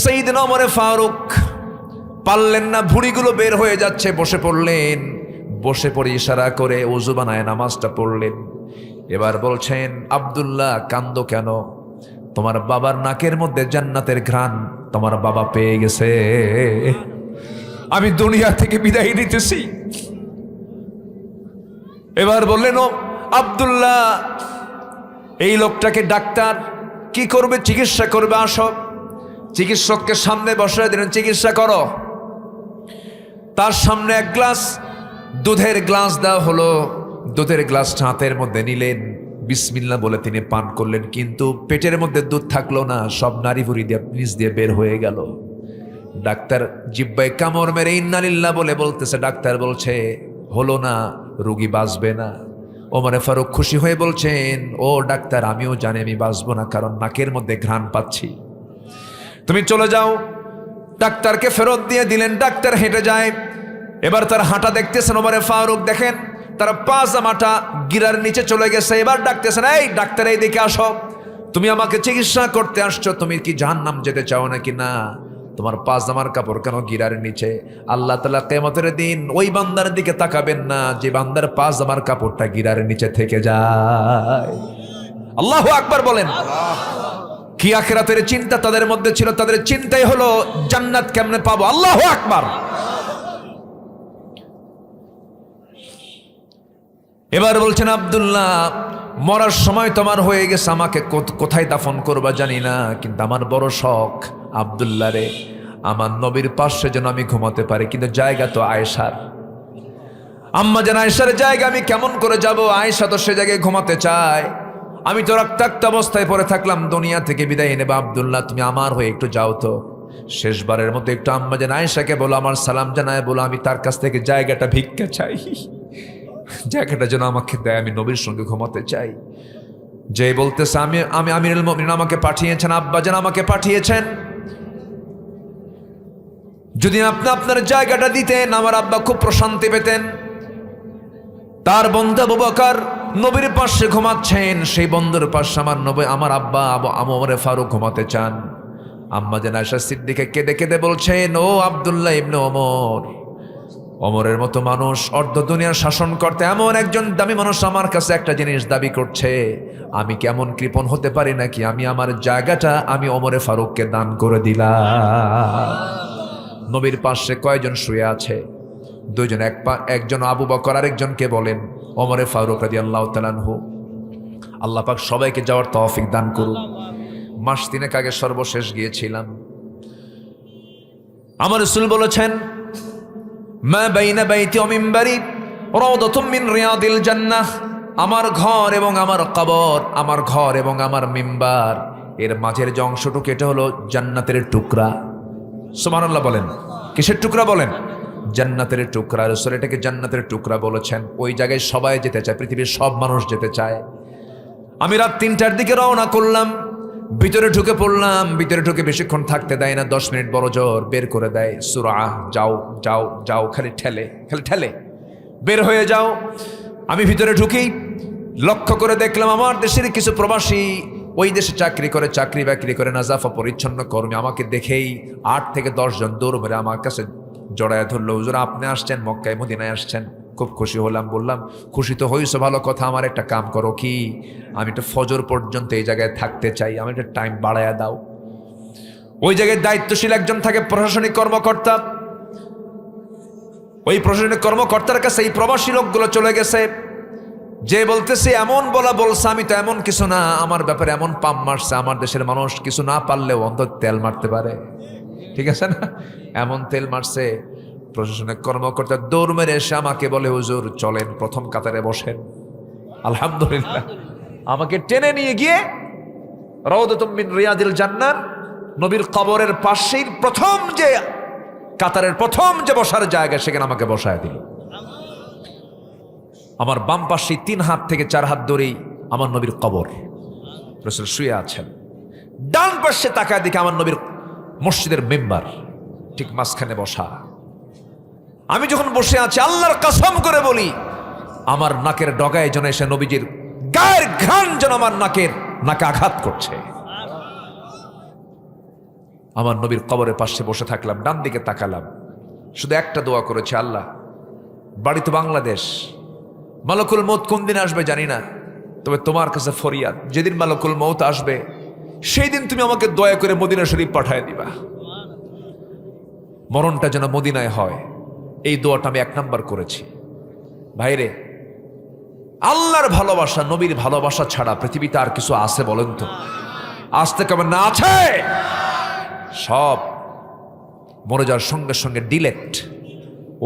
সাইয়েদনা ওমর ফারুক, পারলেন না, ভুঁড়িগুলো বের হয়ে যাচ্ছে, বসে পড়লেন। বসে পড়ে ইশারা করে ওযু বানায় নামাজটা পড়লেন। এবার বলছেন, আব্দুল্লাহ কান্দো কেন? তোমার বাবার নাকের মধ্যে জান্নাতের ঘ্রাণ তোমার বাবা পেয়ে গেছে, আমি দুনিয়া থেকে বিদায় নিতেছি। এবার বললেন, ও আব্দুল্লাহ, এই লোকটাকে ডাক্তার কি করবে? চিকিৎসা করবে, আসো। চিকিৎসককে সামনে বসায় দিলেন, চিকিৎসা করো। তার সামনে এক গ্লাস দুধের গ্লাস দেওয়া হলো। দুধের গ্লাসটা হাতের মধ্যে নিলেন, বিসমিল্লাহ বলে তিনি পান করলেন। কিন্তু পেটের মধ্যে দুধ থাকলো না, সব নারী ভুঁড়ি দিয়ে নিচ দিয়ে বের হয়ে গেল। ডাক্তার জিব্বায় কামড় মেরে ইন্নালিল্লাহ বলে বলতেছে, ডাক্তার বলছে হলো না, রোগী বাঁচবে না। ওমর ফারুক খুশি হয়ে বলছেন, ও ডাক্তার, আমিও জানি আমি বাঁচবো না, কারণ নাকের মধ্যে ঘ্রাণ পাচ্ছি। তুমি চলে যাও। ডাক্তারকে ফেরত দিয়ে দিলেন। ডাক্তার হেঁটে যায়। এবার তার হাঁটা দেখতেছেন ওমর ফারুক, দেখেন তার পাজামাটা গিরার নিচে চলে গেছে। এবার ডাকতেছেন, এই ডাক্তার এইদিকে আসো, তুমি আমাকে চিকিৎসা করতে আসছো, তুমি কি জাহান্নাম যেতে চাও নাকি? না, তোমার পাজামার কাপড় কেন গিরার নিচে? আল্লাহ তাআলা কিয়ামতের দিন ওই বান্দার দিকে তাকাবেন না যে বান্দার পাজামার কাপড়টা গিরার নিচে থেকে যায়। আল্লাহু আকবার বলেন। কি আখিরাতের চিন্তা তাদের মধ্যে ছিল! তাদের চিন্তাই হলো জান্নাত কেমনে পাবো। আল্লাহু আকবার। এবার বলছেন, আব্দুল্লাহ, মরার সময় তোমার হয়ে গেছে, আমাকে কোথায় দাফন করবা জানি না, কিন্তু আমার বড় শখ আব্দুল্লাহ রে, আমার নবীর পাশে যেন আমি ঘুমাতে পারি। কিন্তু জায়গা তো আয়েশার, আম্মা যেন আয়েশার জায়গা আমি কেমন করে যাব? আয়েশা তো সে জায়গায় ঘুমাতে চায়। আমি তো রক্তাক্ত অবস্থায় পড়ে থাকলাম, দুনিয়া থেকে বিদায় নেবা। আব্দুল্লাহ, তুমি আমার হয়ে একটু যাও তো, শেষবারের মতো একটু আম্মা যেন আয়েশাকে বলো, আমার সালাম জানায় বলো, আমি তার কাছ থেকে জায়গাটা ভিক্ষা চাই, জায়গাটা যেন আমাকে দেয়, আমি নবীর সঙ্গে ঘুমাতে চাই। যে বলতেছে, আমি আমিরুল মুমিনিন আমাকে পাঠিয়েছেন, আব্বা যেন আমাকে পাঠিয়েছেন, যদি আপনি আপনার জায়গাটা দিতেন আমার আব্বা খুব প্রশান্তি পেতেন। তার বন্ধু আবু বকর নবীর পাশে ঘুমাচ্ছেন, সেই বন্ধুর পাশে আমার নবী, আমার আব্বা ওমর ফারুক ঘুমাতে চান। আম্মা যেন আয়েশা সিদ্দিকা কেঁদে কেঁদে বলছেন, ও আব্দুল্লাহ ইবনে ওমর, ওমরের মতো মানুষ অর্ধ দুনিয়ার শাসন করতে এমন একজন দামি মানুষ আমার কাছে একটা জিনিস দাবি করছে, আমি কেমন কৃপণ হতে পারি নাকি? আমি আমার জায়গাটা আমি ওমরে ফারুককে দান করে দিলাম। নবীর পাশে কয়জন শুয়ে আছে? দুইজন, একজন আবু বকর, আরেকজনকে বলেন ওমরে ফারুক রাদিয়াল্লাহু তাআলা আনহু। আল্লাহ পাক সবাইকে যাওয়ার তৌফিক দান করুন। মাস তিনেক আগে সর্বশেষ গিয়েছিলাম। আমার রাসূল বলেছেন, মা বাইনা বাইতি ওয়া মিম্বারি রাউদাতুম মিন রিয়াদিল জান্নাহ, আমার ঘর এবং আমার কবর, আমার ঘর এবং আমার মিম্বার, এর মাঝের যে অংশটুকু এটা হলো জান্নাতের টুকরা। সুবহানাল্লাহ বলেন। কিসের টুকরা বলেন? জান্নাতের টুকরা। রাসূল এটাকে জান্নাতের টুকরা বলেছেন। ওই জায়গায় সবাই যেতে চায়, পৃথিবীর সব মানুষ যেতে চায়। আমি রাত 3টার দিকে রওনা করলাম, ভিতরে ঢুকে পড়লাম। ভিতরে ঢুকে বেশিক্ষণ থাকতে দেয় না, 10 মিনিট বড় জোর বের করে দেয়। সুরা যাও যাও যাও, খালি ঠেলে বের হয়ে যাও। আমি ভিতরে ঢুকি, লক্ষ্য করে দেখলাম আমার দেশের কিছু প্রবাসী ওই দেশে চাকরি করে, চাকরি বাকরি করে, নাজাফা পরিচ্ছন্ন কর্মী। আমাকে দেখেই 8 থেকে 10 জন দৌড় মেরে আমার কাছে জড়ায় ধরলো, হুজুর আপনি আসছেন, মক্কায় মদিনায় আসছেন। খুব খুশি হলাম। বললাম, খুশি তো হইছো, ভালো কথা, আমার একটা কাম করো। কি? আমি একটা ফজর পর্যন্ত এই জায়গায় থাকতে চাই, আমি একটা টাইম বাড়ায়া দাও। ওই জায়গায় দায়িত্বশীল একজন থাকে, প্রশাসনিক কর্মকর্তা। ওই প্রশাসনিক কর্মকর্তার কাছে এই প্রবাসী লোকগুলো চলে গেছে, যে বলতেছে এমন বলছে আমি তো এমন কিছু না, আমার ব্যাপারে এমন পাম মারছে, আমার দেশের মানুষ কিছু না পারলেও অন্তত তেল মারতে পারে, ঠিক আছে না, এমন তেল মারছে। প্রশাসনিক কর্মকর্তা দৌড় মেরে এসে আমাকে বলে, হুজুর চলেন প্রথম কাতারে বসেন। আলহামদুলিল্লাহ, আমাকে টেনে নিয়ে গিয়ে রাউদাতুম মিন রিয়াদিল জান্নাহ, নবীর কবরের পাশেই প্রথম যে কাতারের প্রথম যে বসার জায়গা, সেখানে আমাকে বসায় দিল। আমার বাম পাশে 3 হাত থেকে 4 হাত দূরেই আমার নবীর কবর, রাসূল শুয়ে আছেন। ডান পাশে তাকায় দেখে আমার নবীর মসজিদের মেম্বার, ঠিক মাঝখানে বসা। আমি যখন বসে আছি, আল্লাহর কসম করে বলি, আমার নাকের ডগায় যেন এসে নবীজির গায়ের ঘ্রাণ যেন আমার নাকে আঘাত করছে। আমার নবীর কবরের পাশে বসে থাকলাম, ডান দিকে তাকালাম, শুধু একটা দোয়া করেছে, আল্লাহ বাড়ি তো বাংলাদেশ, মালাকুল মউত কোন দিন আসবে জানি না, তবে তোমার কাছে ফরিয়াদ, যেদিন মালাকুল মউত আসবে সেই দিন তুমি আমাকে দয়া করে মদিনা শরীফ পাঠিয়ে দিবা, মরণটা যেন মদিনায় হয়। এই দোয়াটা আমি 1 নাম্বার করেছি। ভাইরে, আল্লাহর ভালোবাসা, নবীর ভালোবাসা ছাড়া পৃথিবীতে আর কিছু আছে বলেন তো? আসতে কেমন না আছে? সব মরে যাওয়ার সঙ্গে সঙ্গে ডিলেট,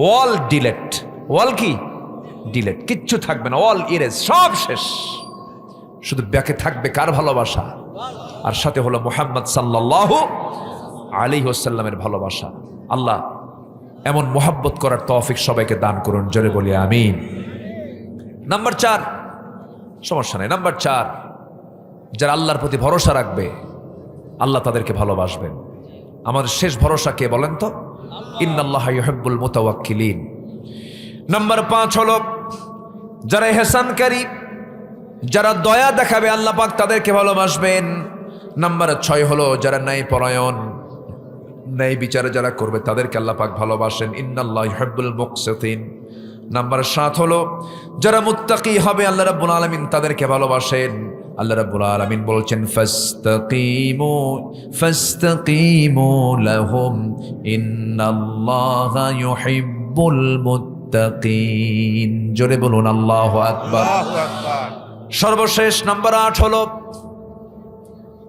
ওয়াল ডিলেট, ওয়াল কি ডিলেট, কিচ্ছু থাকবে না, অল ইরেজ, সব শেষ। শুধু ব্যাকে থাকবে কার ভালোবাসা? আর সাথে হলো মুহাম্মদ সাল্লাল্লাহু আলাইহি ওয়াসাল্লামের ভালোবাসা। আল্লাহ এমন মোহাব্বত করার তৌফিক সবাইকে দান করুন, জোরে বলি আমিন। নাম্বার 4, সমস্যা নেই, নাম্বার 4, যারা আল্লাহর প্রতি ভরসা রাখবে আল্লাহ তাদেরকে ভালোবাসবেন। আমাদের শেষ ভরসা কে বলেন তো? ইন্নাল্লাহা ইউহিব্বুল মুতাওয়াক্কিলিন। নাম্বার 5 হলো যারা ইহসানকারী, যারা দয়া দেখাবে আল্লাহ পাক তাদেরকে ভালোবাসবেন। নাম্বার 6 হলো যারা ন্যায়পরায়ণ, ন্যায় বিচারে যারা করবে তাদেরকে আল্লাহ পাক ভালোবাসেন, ইন্নাল্লাহা ইউহিব্বুল মুকসিতিন। নাম্বার 7 হলো যারা মুত্তাকি হবে আল্লাহ রাব্বুল আলামিন তাদেরকে ভালোবাসেন। আল্লাহ রাব্বুল আলামিন বলছেন, ফাস্তাকিমু লাহুম ইন্নাল্লাহা ইউহিব্বুল মুত্তাকিন। জোরে বলুন আল্লাহু আকবার। সর্বশেষ নাম্বার 8 হলো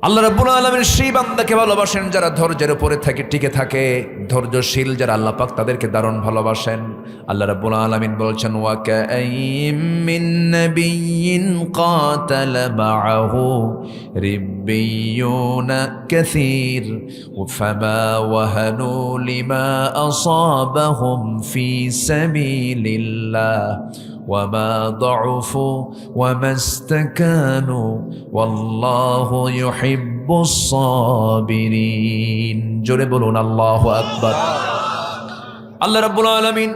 আল্লাহ রাব্বুল আলামিন সেই বান্দাকে ভালোবাসেন যারা ধৈর্যের উপরে থাকে, টিকে থাকে, ধৈর্যশীল যারা আল্লাহ পাক তাদেরকে দারুণ ভালোবাসেন। আল্লাহ রাব্বুল আলামিন বলছেন, ওয়া কাআইম মিন নাবিয়্যিন কাতালা মাআহু রিব্বিয়ুনা কাসীর ফামা ওয়াহানু লিমা আসাবাহুম ফি সাবিলিল্লাহ وما ضعفوا وما استكانوا والله يحب الصابرين। জোরে বলুন আল্লাহু আকবার। আল্লাহ রাব্বুল আলামিন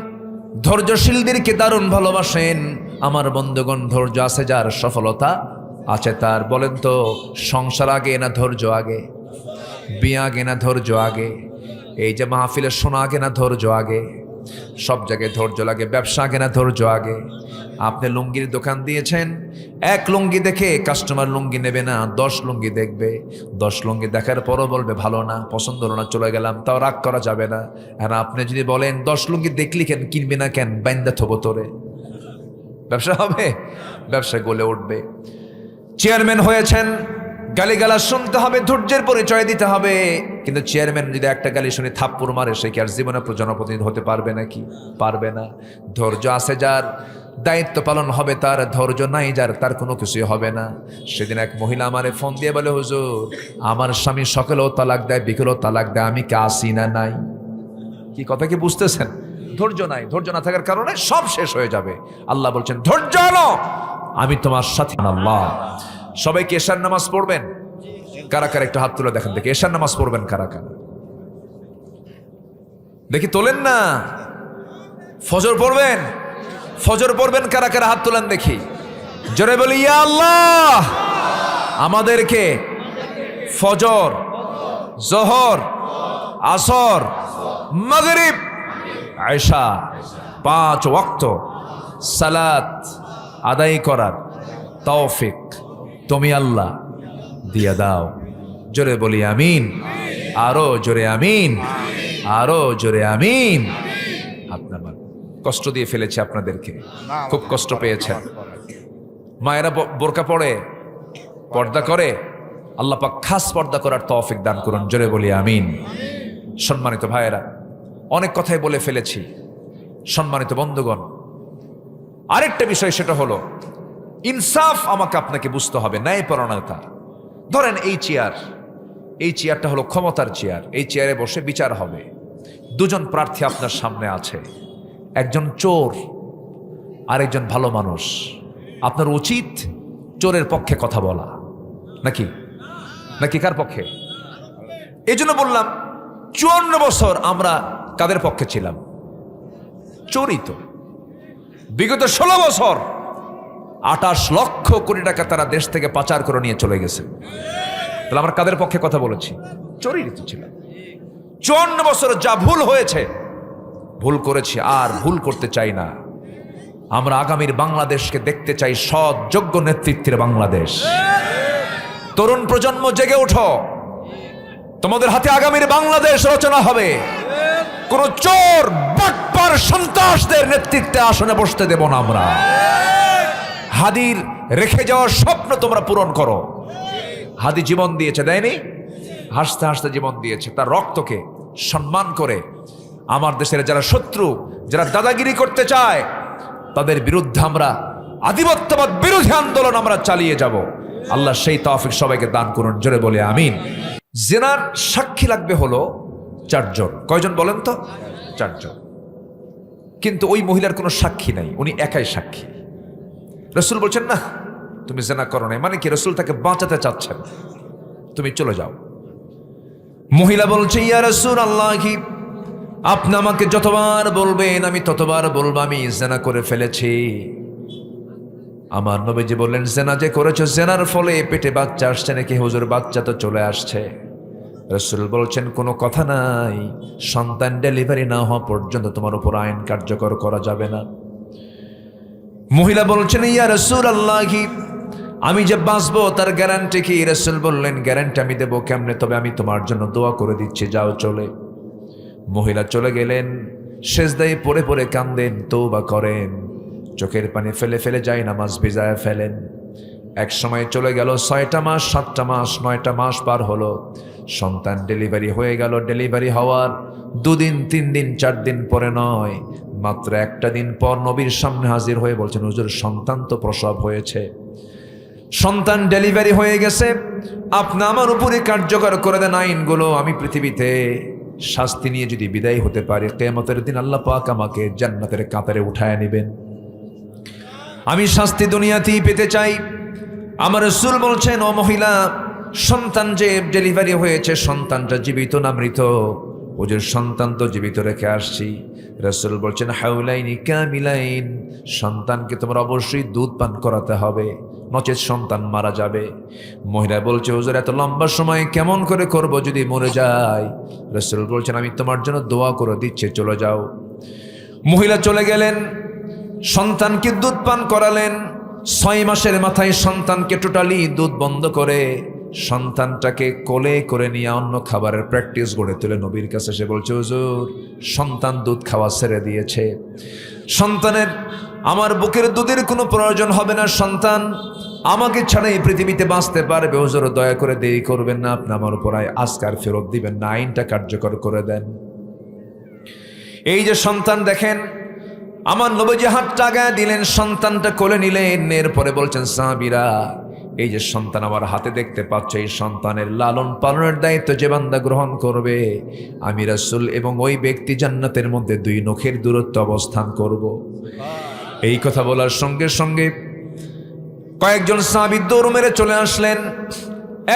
ধৈর্যশীলদেরকে দারুণ ভালোবাসেন। আমার বন্ধুগণ, ধৈর্য আছে যার সফলতা আছে তার। বলেন তো, সংসার আগে না ধৈর্য আগে? বিয়ে আগে না ধৈর্য আগে? এই যে মাহফিলে শোনা আগে না ধৈর্য আগে? সব জায়গায় ধৈর্য লাগে। ব্যবসা আগে না ধৈর্য আগে? আপনি লুঙ্গির দোকান দিয়েছেন, 1 লুঙ্গি দেখে কাস্টমার লুঙ্গি নেবে না, 10 লুঙ্গি দেখবে। 10 লুঙ্গি দেখার পরও বলবে ভালো না, পছন্দ হলো না, চলে গেলাম, তাও রাগ করা যাবে না। আর আপনি যদি বলেন 10 লুঙ্গি দেখলি কেন, কিনবি না কেন, বাইন্দা থবো তোরে, ব্যবসা হবে? ব্যবসা গলে উঠবে। চেয়ারম্যান হয়েছেন, গালিগালাজ শুনতে হবে, ধৈর্যের পরিচয় দিতে হবে। কিন্তু চেয়ারম্যান যদি একটা গালি শুনে থাপ্পড় মারে, সে কি আর জীবনে জনপ্রতিনিধি হতে পারবে নাকি? পারবে না। ধৈর্য আছে যার, দায়িত্ব পালন হবে তার। ধৈর্য নাই যার, তার কোনো কিছুই হবে না। সেদিন এক মহিলা আমারে ফোন দিয়ে বলে, হুজুর আমার স্বামী সকালেও তালাক দেয়, বিকেলেও তালাক দেয়, আমি কি আসি না নাই? কি কথা কি বুঝতেছেন? ধৈর্য নাই। ধৈর্য না থাকার কারণে সব শেষ হয়ে যাবে। আল্লাহ বলছেন, ধৈর্য আনো, আমি তোমার সাথে। আল্লাহ সবাইকে এশার নামাজ পড়বেন? কারা কারা একটু হাত তুলে দেখেন দেখি, এশার নামাজ পড়বেন কারা কারা? দেখি তোলেন না। ফজর পড়বেন? ফজর পড়বেন কারা কারা? হাত তোলেন দেখি, জোরে বলি ইয়া আল্লাহ। আমাদেরকে ফজর, জোহর, আসর, মাগরিব, আয়েশা 5 ওয়াক্ত সালাত আদায় করার তৌফিক তুমি আল্লাহ দিয়ে দাও। জোরে বলি আমিন। আরো জোরে আমিন, আরো জোরে আমিন। আপনার কষ্ট দিয়ে ফেলেছি আপনাদেরকে, খুব কষ্ট পেয়েছেন। মায়েরা বোরকা পড়ে, পর্দা করে, আল্লাহ পাক খাস পর্দা করার তৌফিক দান করুন, জোরে বলি আমিন। সম্মানিত ভাইয়েরা, অনেক কথাই বলে ফেলেছি। সম্মানিত বন্ধুগণ, আরেকটা বিষয়, সেটা হলো ইনসাফ আমাকে আপনাকে বুঝতে হবে, ন্যায়পরায়ণতা। ধরেন এই চেয়ারটা হলো ক্ষমতার চেয়ার, এই চেয়ারে বসে বিচার হবে। দুজন প্রার্থী আপনার সামনে আছে, একজন চোর আর একজন ভালো মানুষ। আপনার উচিত চোরের পক্ষে কথা বলা, নাকি নাকি কার পক্ষে? এই জন্য বললাম 54 বছর আমরা কাদের পক্ষে ছিলাম? চোরই তো। বিগত 16 বছর 28 লক্ষ কোটি টাকা তারা দেশ থেকে পাচার করে নিয়ে চলে গেছে। তাহলে আমরা কাদের পক্ষে কথা বলেছি? চোরই তো ছিলাম। 54 বছর যা ভুল হয়েছে, ভুল করেছি, আর ভুল করতে চাই না। আমরা আগামীর বাংলাদেশকে দেখতে চাই সৎ যোগ্য নেতৃত্বের বাংলাদেশ। তরুণ প্রজন্ম জেগে ওঠো, তোমাদের হাতে আগামীর বাংলাদেশ রচনা হবে। কোন চোর বাটপার সন্ত্রাসদের নেতৃত্বে আসনে বসতে দেব না আমরা। হাদির রেখে যাওয়ার স্বপ্ন তোমরা পূরণ করো। হাদি জীবন দিয়েছে, দেয়নি? হাসতে হাসতে জীবন দিয়েছে। তার রক্তকে সম্মান করে আমার দেশের যারা শত্রু, যারা দাদাগিরি করতে চায়, তাদের বিরুদ্ধে আমরা আধিপত্যবাদ বিরোধী আন্দোলন আমরা চালিয়ে যাব। আল্লাহ সেই তৌফিক সবাইকে দান করুন, জোরে বলে আমিন। জিনার সাক্ষী লাগবে হলো 4 জন। কয়জন বলেন তো? 4 জন। কিন্তু ওই মহিলার কোনো সাক্ষী নাই, উনি একাই সাক্ষী। রসুল বলছেন না তুমি জিনা করো নাই, মানে কি? রসুল তাকে বাঁচাতে চাচ্ছেন, তুমি চলে যাও। মহিলা বলছে, ইয়া রাসূলুল্লাহ, কি আপনি আমাকে যতবার বলবেন আমি ততবার বলবো আমি জিনা করে ফেলেছি। আমার নবীজি বললেন, জিনা যে করেছো, জিনার ফলে পেটে বাচ্চা আসছে নাকি? হুজুর, বাচ্চা তো চলে আসছে। রাসূল বলছেন, কোনো কথা নাই, সন্তান ডেলিভারি না হওয়া পর্যন্ত তোমার উপর আইন কার্যকর করা যাবে না। মহিলা বলছেন, ইয়া রাসূলুল্লাহ, আমি যে বাঁচবো তার গ্যারান্টি কি? রাসূল বললেন, গ্যারান্টি আমি দেবো কেমনে? তবে আমি তোমার জন্য দোয়া করে দিচ্ছি, যাও চলে। মহিলা চলে গেলেন, সেজদায় পড়ে পড়ে কান্দেন, তওবা করেন, চোখের পানি ফেলে ফেলে যায় নামাজ ভিজায় ফেলেন। এক সময় চলে গেল 6টা মাস, 7টা মাস, 9টা মাস পার হলো। সন্তান ডেলিভারি হয়ে গেল। ডেলিভারি হওয়ার 2 দিন 3 দিন 4 দিন পরে নয়, মাত্র একটা দিন পর নবীর সামনে হাজির হয়ে বলছেন, হুজুর, সন্তান তো প্রসব হয়েছে, সন্তান ডেলিভারি হয়ে গেছে, আপনি আমার উপরে কার্যকর করে দেন আইনগুলো। আমি পৃথিবীতে শাস্তি নিয়ে যদি বিদায় হতে পারি, কিয়ামতের দিন আল্লাহ পাক আমাকে জান্নাতের কাতারে উঠায় নেবেন। আমি শাস্তি দুনিয়াতেই পেতে চাই। আমার রাসূল বলছেন, ও মহিলা, সন্তান যে ডেলিভারি হয়েছে, সন্তানটা জীবিত না মৃত? ওদের সন্তান তো জীবিত রেখে আসছি। রাসূল বলছেন, হাউলাইনি কামিলাইন, সন্তানকে তোমার অবশ্যই দুধ পান করাতে হবে, নচেত সন্তান মারা যাবে। মহিলা বলছে, হুজুর, এত লম্বা সময় কেমন করে করব যদি মরে যায়? রাসূল বলছেন, আমি তোমার জন্য দোয়া করে দিচ্ছি, চলে যাও। মহিলা চলে গেলেন, সন্তানকে দুধ পান করালেন। 6 মাসের মাথায় সন্তানকে টোটালি দুধ বন্ধ করে সন্তানটাকে কোলে করে নিয়ে অন্য খাবারের প্র্যাকটিস গড়ে তুলে নবীর কাছে সে বলছে, হুজুর, সন্তান দুধ খাওয়া ছেড়ে দিয়েছে, সন্তানের আমার বুকের দুধের কোনো প্রয়োজন হবে না, সন্তান আমাকে ছাড়া এই পৃথিবীতে বাঁচতে পারবে। হুজুর, দয়া করে দেরি করবেন না, আপনি আমার উপর আজকার ফেরত দিবেন না, আইনটা কার্যকর করে দেন। এই যে সন্তান দেখেন, আমার নবীজি হাতটা আগায় দিলেন, সন্তানটা কোলে নিলেন। এরপরে বলছেন, সাহাবীরা, এই যে সন্তান আমার হাতে দেখতে পাচ্ছ, এই সন্তানের লালন পালনের দায়িত্ব যে বান্দা গ্রহণ করবে, আমি রাসূল এবং ওই ব্যক্তি জান্নাতের মধ্যে 2 নখের দূরত্ব অবস্থান করব। এই কথা বলার সঙ্গে সঙ্গে কয়েকজন সাহাবী দৌড় মেরে চলে আসলেন,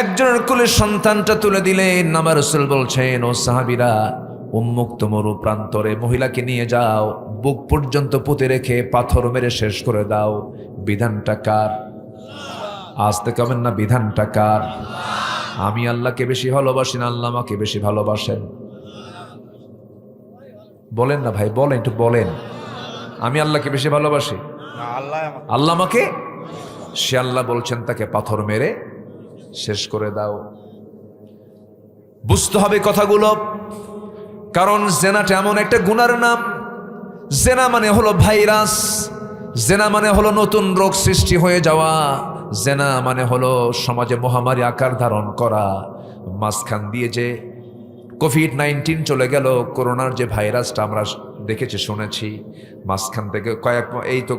একজনের কোলে সন্তানটা তুলে দিলেন। আমার রাসূল বলছেন, ও সাহাবীরা, উন্মুক্ত মরু প্রান্তরে মহিলাকে নিয়ে যাও, বুক পর্যন্ত পুঁতে রেখে পাথর মেরে শেষ করে দাও। বিধানটা কার? আসতে কমেন না, বিধানটা কার? আমি আল্লাহকে বেশি ভালোবাসি না আল্লাহ আমাকে বেশি ভালোবাসেন? বলেন না ভাই, বলেন, একটু বলেন। আমি আল্লাহকে বেশি ভালোবাসি, আল্লাহ আমাকে? সে আল্লাহ বলছেন তাকে পাথর মেরে শেষ করে দাও। বুঝতে হবে কথাগুলো, কারণ জেনাটা এমন একটা গুনার নাম জেনা মানে হলো ভাইরাস, জেনা মানে হলো নতুন রোগ সৃষ্টি হয়ে যাওয়া, জেনা মানে হলো সমাজে মহামারী আকার ধারণ করা। মাঝখান দিয়ে যে কোভিড-19 চলে গেল, করোনার যে ভাইরাসটা আমরা দেখেছি শুনেছি, মাঝখান থেকে এই তো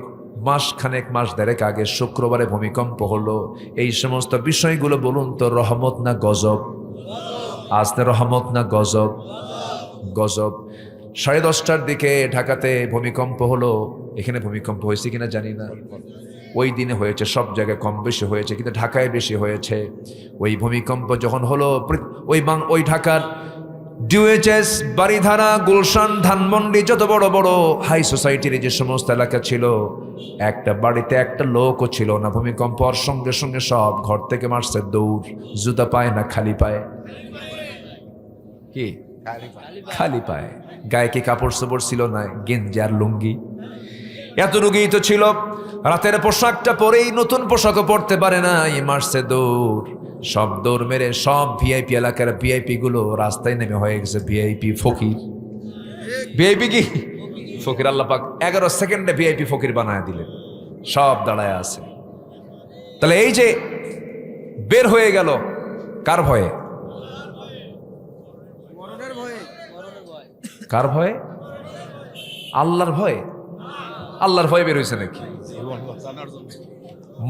মাস দেড়েক আগে শুক্রবারে ভূমিকম্প হলো। এই সমস্ত বিষয়গুলো বলুন তো রহমত না গজব? আজকে রহমত না গজব? গজব। 10:30টার দিকে ঢাকাতে ভূমিকম্প হলো। এখানে ভূমিকম্প হয়েছে কিনা জানি না, ওই দিনে হয়েছে, সব জায়গায় কম বেশি হয়েছে, কিন্তু ঢাকায় বেশি হয়েছে। ওই ভূমিকম্প যখন হলো, ওই ঢাকার ডিউএইচএস, বাড়িধারা, গুলশান, ধানমন্ডি, যত বড় বড় হাই সোসাইটির যে সমস্ত এলাকা ছিল, একটা বাড়িতে একটা লোকও ছিল না। ভূমিকম্প হওয়ার সঙ্গে সঙ্গে সব ঘর থেকে মারছে দৌড়, জুতা পায় না খালি পায়, কি খালি পায়, গায়ে কি কাপড় চোপড় ছিল না, গেঞ্জি আর লুঙ্গি, এত রুগী তো ছিল। রাতের পোশাকটা পরেই নতুন পোশাকও পরতে পারে না, মারছে দৌড়। সব দৌড় মেরে সব ভিআইপি এলাকার ভিআইপি গুলো রাস্তায় নেমে হয়ে গেছে ভিআইপি ফকির। ভিআইপি কি ফকির? আল্লাহ পাক 11 সেকেন্ডে ভিআইপি ফকির বানায় দিলেন, সব দাঁড়ায় আছে। তাহলে এই যে বের হয়ে গেল, কার ভয়ে? কার ভয়ে? আল্লাহর ভয়ে। আল্লাহর ভয় বের হয়েছে নাকি?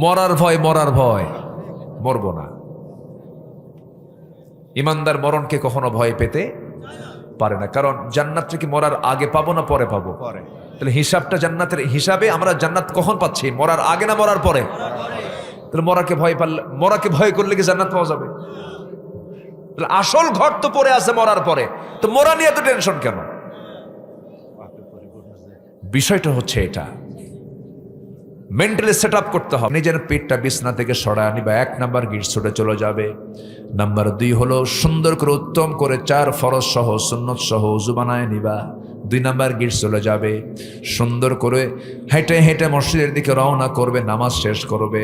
মরার ভয়, মরার ভয়, মরবো না। ইমানদার মরণকে কখনো ভয় পেতে পারে না, কারণ জান্নাতটা কি মরার আগে পাবো না পরে পাবো? তাহলে হিসাবটা জান্নাতের হিসাবে আমরা জান্নাত কখন পাচ্ছি? মরার আগে না মরার পরে? তাহলে মরাকে ভয় করলে কি জান্নাত পাওয়া যাবে? তাহলে আসল ঘর তো পরে আছে মরার পরে, তো মরা নিয়ে তো টেনশন কেন? বিষয়টা হচ্ছে এটা, মেন্টালি সেট আপ করতে হবে। নিজের পেটটা বিছনা থেকে সরায় নিবা, 1 নাম্বার গিট ছুটে চলে যাবে। নাম্বার 2 হলো সুন্দর করে উত্তম করে 4 ফরজ সহ সুন্নত সহ ওযু বানায় নিবা, 2 নাম্বার গিট চলে যাবে। সুন্দর করে হেঁটে হেঁটে মসজিদের দিকে রওনা করবে, নামাজ শেষ করবে।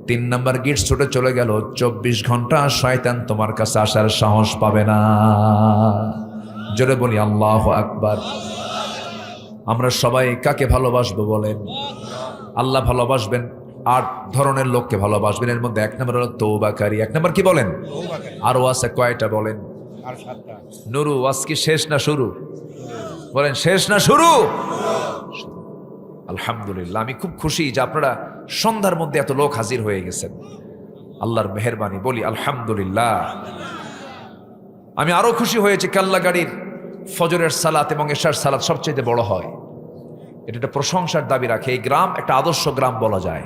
3 নাম্বার গিট ছুটে চলে গেল, 24 ঘন্টা শয়তান তোমার কাছে আসার সাহস পাবে না। জোরে বলি আল্লাহু আকবার। আমরা সবাই কাকে ভালোবাসবো বলেন? আল্লাহ ভালোবাসবেন, 8 ধরনের লোককে ভালোবাসবেন। এর মধ্যে 1 নম্বর হলো তওবাকারী। 1 নম্বর কি বলেন? আরো আছে কয়টা বলেন? আর 7টা। নুরু, আজকে শেষ না শুরু? বলেন শেষ না শুরু? আলহামদুলিল্লাহ, আমি খুব খুশি যে আপনারা সন্ধ্যার মধ্যে এত লোক হাজির হয়ে গেছেন, আল্লাহর মেহেরবানি, বলি আলহামদুলিল্লাহ। আমি আরো খুশি হয়েছি, কাল্লাগাড়ির ফজরের সালাত এবং এশার সালাত সবচেয়ে বড় হয়। এটা একটা প্রশংসার দাবি রাখে। এই গ্রাম একটা আদর্শ গ্রাম বলা যায়।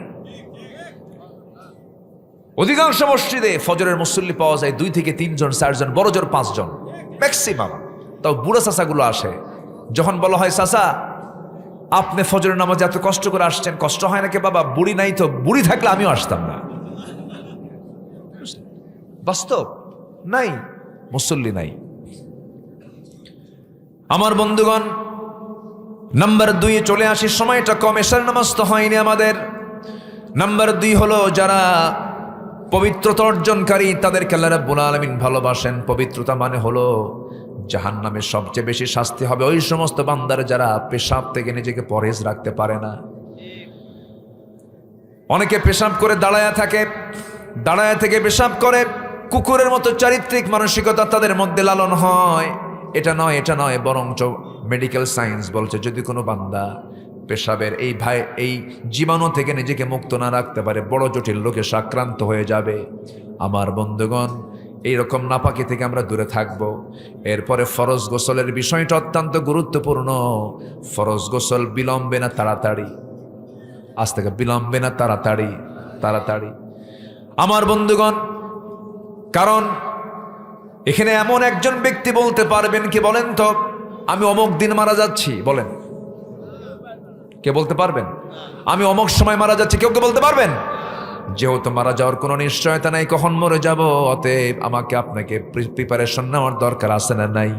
অধিকাংশ মসজিদে ফজরের মুসল্লি পাওয়া যায় 2 থেকে 3 জন, 4 জন, বড় জোর 5 জন ম্যাক্সিমাম। তাও বুড়া চাচাগুলো আসে। যখন বলা হয় চাচা আপনি ফজরের নামাজে এত কষ্ট করে আসছেন, কষ্ট হয় নাকি বাবা? বুড়ি নাই তো, বুড়ি থাকলে আমিও আসতাম না। বাস্তব নাই, মুসল্লি নাই। আমার বন্ধুগণ, নাম্বার 2 চলে আসি, সময়টা কম, এশার নামাজ তো হয়নি আমাদের। নাম্বার 2 হলো যারা পবিত্রতা অর্জনকারী, তাদেরকে আল্লাহ রাব্বুল আলামিন ভালোবাসেন। পবিত্রতা মানে হলো জাহান্নামে সবচেয়ে বেশি শাস্তি হবে ওই সমস্ত বান্দার যারা পেশাব থেকে নিজেকে পরহেজ রাখতে পারে না। অনেকে পেশাব করে দাঁড়ায়া থাকে, দাঁড়ায়া থেকে পেশাব করে, কুকুরের মতো চারিত্রিক মানসিকতা তাদের মধ্যে লালন হয়। এটা নয়, এটা নয়, বরঞ্চ মেডিকেল সায়েন্স বলছে যদি কোনো বান্দা পেশাবের এই জীবাণু থেকে নিজেকে মুক্ত না রাখতে পারে, বড় জটিল রোগে আক্রান্ত হয়ে যাবে। আমার বন্ধুগণ, এইরকম নাপাকি থেকে আমরা দূরে থাকব। এরপরে ফরজ গোসলের বিষয়টা অত্যন্ত গুরুত্বপূর্ণ। ফরজ গোসল বিলম্বে না তাড়াতাড়ি? আজ থেকে বিলম্বে না তাড়াতাড়ি? তাড়াতাড়ি আমার বন্ধুগণ, কারণ এখানে এমন একজন ব্যক্তি বলতে পারবেন কি বলেন তো, আমি অমুক দিন মারা যাচ্ছি? বলেন, কে বলতে পারবেন? আমি অমুক সময় মারা যাচ্ছি, কেউ কে বলতে পারবেন? যেহেতু মারা যাওয়ার কোনো নিশ্চয়তা নাই কখন মরে যাব, অতএব আমাকে আপনাকে প্রিপারেশন নেওয়ার দরকার আছে না নাই?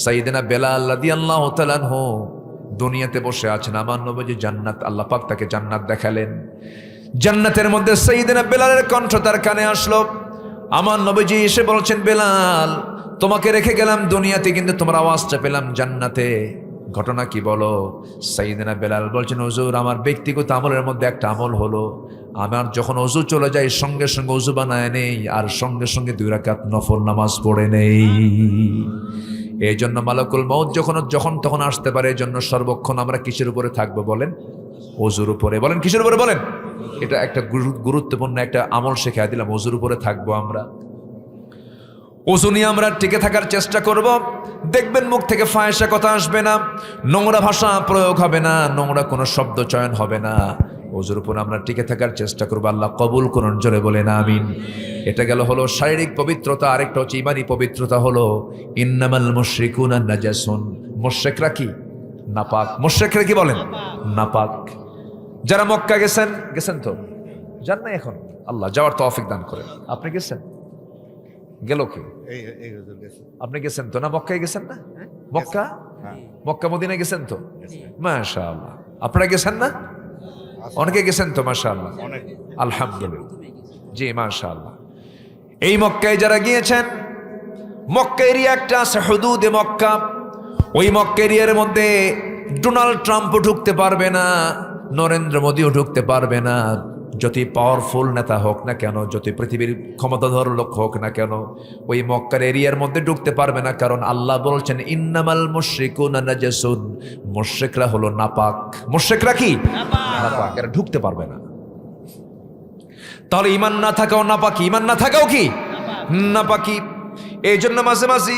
সাইয়েদনা বেলাল রাদিয়াল্লাহু তাআলা আনহু দুনিয়াতে বসে আছেন, আমার নবীজি জান্নাত, আল্লাহ পাক তাকে জান্নাত দেখালেন। জান্নাতের মধ্যে সাইয়েদনা বেলালের কণ্ঠ তার কানে আসলো। আমার নবীজি এসে বলছেন, বেলাল তোমাকে রেখে গেলাম দুনিয়াতে, কিন্তু তোমার আওয়াজটা পেলাম জান্নাতে। ঘটনা কি বলো? সাইয়েদনা বেলাল বলছেন, হুজুর আমার ব্যক্তিগত আমলের মধ্যে একটা আমল হলো, আমার যখন অজু চলে যায় সঙ্গে সঙ্গে অজু বানায় নেই, আর সঙ্গে সঙ্গে 2 রাকাত নফল নামাজ পড়ে নেই। এই জন্য মালাকুল মউত যখন তখন আসতে পারে। এই জন্য সর্বক্ষণ আমরা কিসের উপরে থাকবো বলেন? অজুর উপরে। বলেন কিসের উপরে বলেন? এটা একটা গুরুত্বপূর্ণ একটা আমল শেখায় দিলাম, অজুর উপরে থাকবো আমরা। অজু নিয়ে আমরা টিকে থাকার চেষ্টা করব। দেখবেন মুখ থেকে ফাহিশা কথা আসবে না, নোংরা ভাষা প্রয়োগ হবে না, নোংরা কোনো শব্দ চয়ন হবে না। অজুর উপর আমরা টিকে থাকার চেষ্টা করবো। আল্লাহ কবুল করুন, জোরে বলেন আমিন। এটা গেল হলো শারীরিক পবিত্রতা। আরেকটা হচ্ছে ইমানি পবিত্রতা, হলো ইন্নামাল মুশরিকুনা নাজাসুন। মুশরিকরা কি? নাপাক। মুশরিকরা কি বলেন? নাপাক। যারা মক্কা গেছেন তো? যান না এখন? আল্লাহ যাওয়ার তৌফিক দান করেন। আপনি গেছেন? গেল কি? আপনি গেছেন তো না? মক্কায় গেছেন না? মক্কা মদিনায় গেছেন তো? মাশাআল্লাহ। আপনারা গেছেন না? অনেকে গেছেন তো? মাশাআল্লাহ, আলহামদুলিল্লাহ। জি মাশাআল্লাহ। এই মক্কায় যারা গিয়েছেন, মক্কা এরিয়া একটা আছে, হুদুদে মক্কা। ওই মক্কা এরিয়ার মধ্যে ডোনাল্ড ট্রাম্পও ঢুকতে পারবে না, নরেন্দ্র মোদীও ঢুকতে পারবে না। যতই পাওয়ারফুল নেতা হোক না কেন, যতই পৃথিবীর ক্ষমতাধর লোক হোক না কেন, ওই মক্কার এরিয়ার মধ্যে ঢুকতে পারবে না। কারণ আল্লাহ বলছেন ইন্নামাল মুশরিকুনা নাজাসুন। মুশরিকরা হলো নাপাক। মুশরিকরা কি? নাপাক। এরা ঢুকতে পারবে না। তাহলে ঈমান না থাকাও নাপাকি, ঈমান না থাকাও কি? নাপাকি। এই জন্য মাঝে মাঝে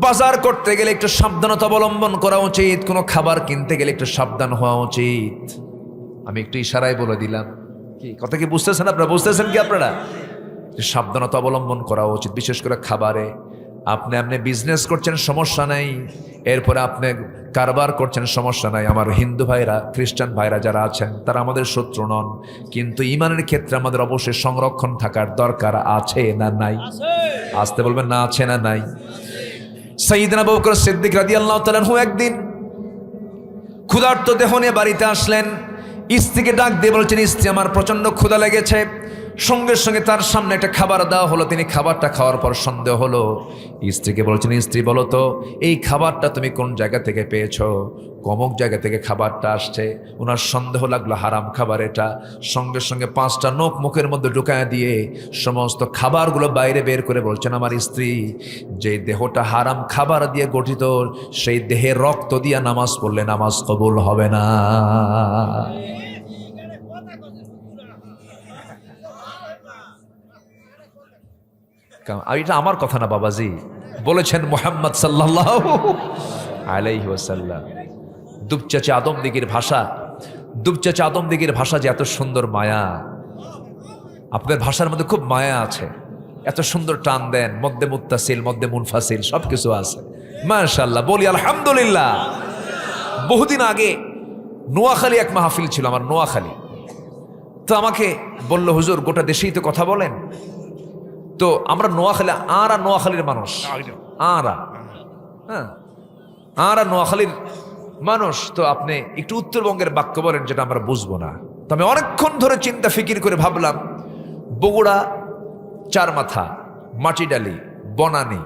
বাজার করতে গেলে একটু সাবধানতা অবলম্বন করা উচিত। কোনো খাবার কিনতে গেলে একটু সাবধান হওয়া উচিত। আমি একটু ইশারায় বলে দিলাম, কি কথা কি বুঝতেছেন আপনারা? বুঝতেছেন কি আপনারা? সাবধানতা অবলম্বন করা উচিত, বিশেষ করে খাবারে। আপনি বিজনেস করছেন, সমস্যা নাই। এরপরে আপনি কারবার করছেন, সমস্যা নাই। আমার হিন্দু ভাইরা, খ্রিস্টান ভাইরা যারা আছেন, তারা আমাদের শত্রু নন, কিন্তু ইমানের ক্ষেত্রে আমাদের অবশ্যই সংরক্ষণ থাকার দরকার আছে না নাই? আসতে বলবেন না, আছে না নাই? সাইয়েদনা আবু বকর সিদ্দিক রাদিয়াল্লাহু তাআলা আনহু একদিন ক্ষুধার্ত দেহ নিয়ে বাড়িতে আসলেন। স্ত্রীকে ডাক দিয়ে বলছেন, স্ত্রী আমার প্রচন্ড ক্ষুধা লেগেছে। সঙ্গে সঙ্গে তার সামনে একটা খাবার দেওয়া হলো। তিনি খাবারটা খাওয়ার পর সন্দেহ হলো। স্ত্রীকে বলছেন, স্ত্রী বলো তো এই খাবারটা তুমি কোন জায়গা থেকে পেয়েছো? অমুক জায়গা থেকে খাবারটা আসছে। ওনার সন্দেহ লাগলো হারাম খাবার এটা। সঙ্গে সঙ্গে 5টা নখ মুখের মধ্যে ঢুকায় দিয়ে সমস্ত খাবারগুলো বাইরে বের করে বলছেন, আমার স্ত্রী, যে দেহটা হারাম খাবার দিয়ে গঠিত, সেই দেহের রক্ত দিয়ে নামাজ পড়লে নামাজ কবুল হবে না। এটা আমার কথা না বাবাজি, বলেছেন মুহাম্মদ সাল্লাল্লাহু আলাইহি ওয়াসাল্লাম। দুপচাচা আদমদিগির ভাষা, দুপচাচা আদমদিগির ভাষা যে এত সুন্দর মায়া। আপনাদের ভাষার মধ্যে খুব মায়া আছে, এত সুন্দর টান দেন, মধ্যে মুত্তাসিল, মধ্যে মুনফাসিল, সবকিছু আছে। মাশাআল্লাহ, বলি আলহামদুলিল্লাহ। বহুদিন আগে নোয়াখালী এক মাহফিল ছিল আমার, নোয়াখালী। তো আমাকে বলল, হুজুর গোটা দেশেই তো কথা বলেন, তো আমরা নোয়াখালী, আরা নোয়াখালীর মানুষ, আরা নোয়াখালীর মানুষ, তো আপনি একটু উত্তরবঙ্গের বাক্য বলেন যেটা আমরা বুঝবো না। তো আমি অনেকক্ষণ ধরে চিন্তা ফিকির করে ভাবলাম, বগুড়া, চারমাথা, মাটিডালি, বনানী,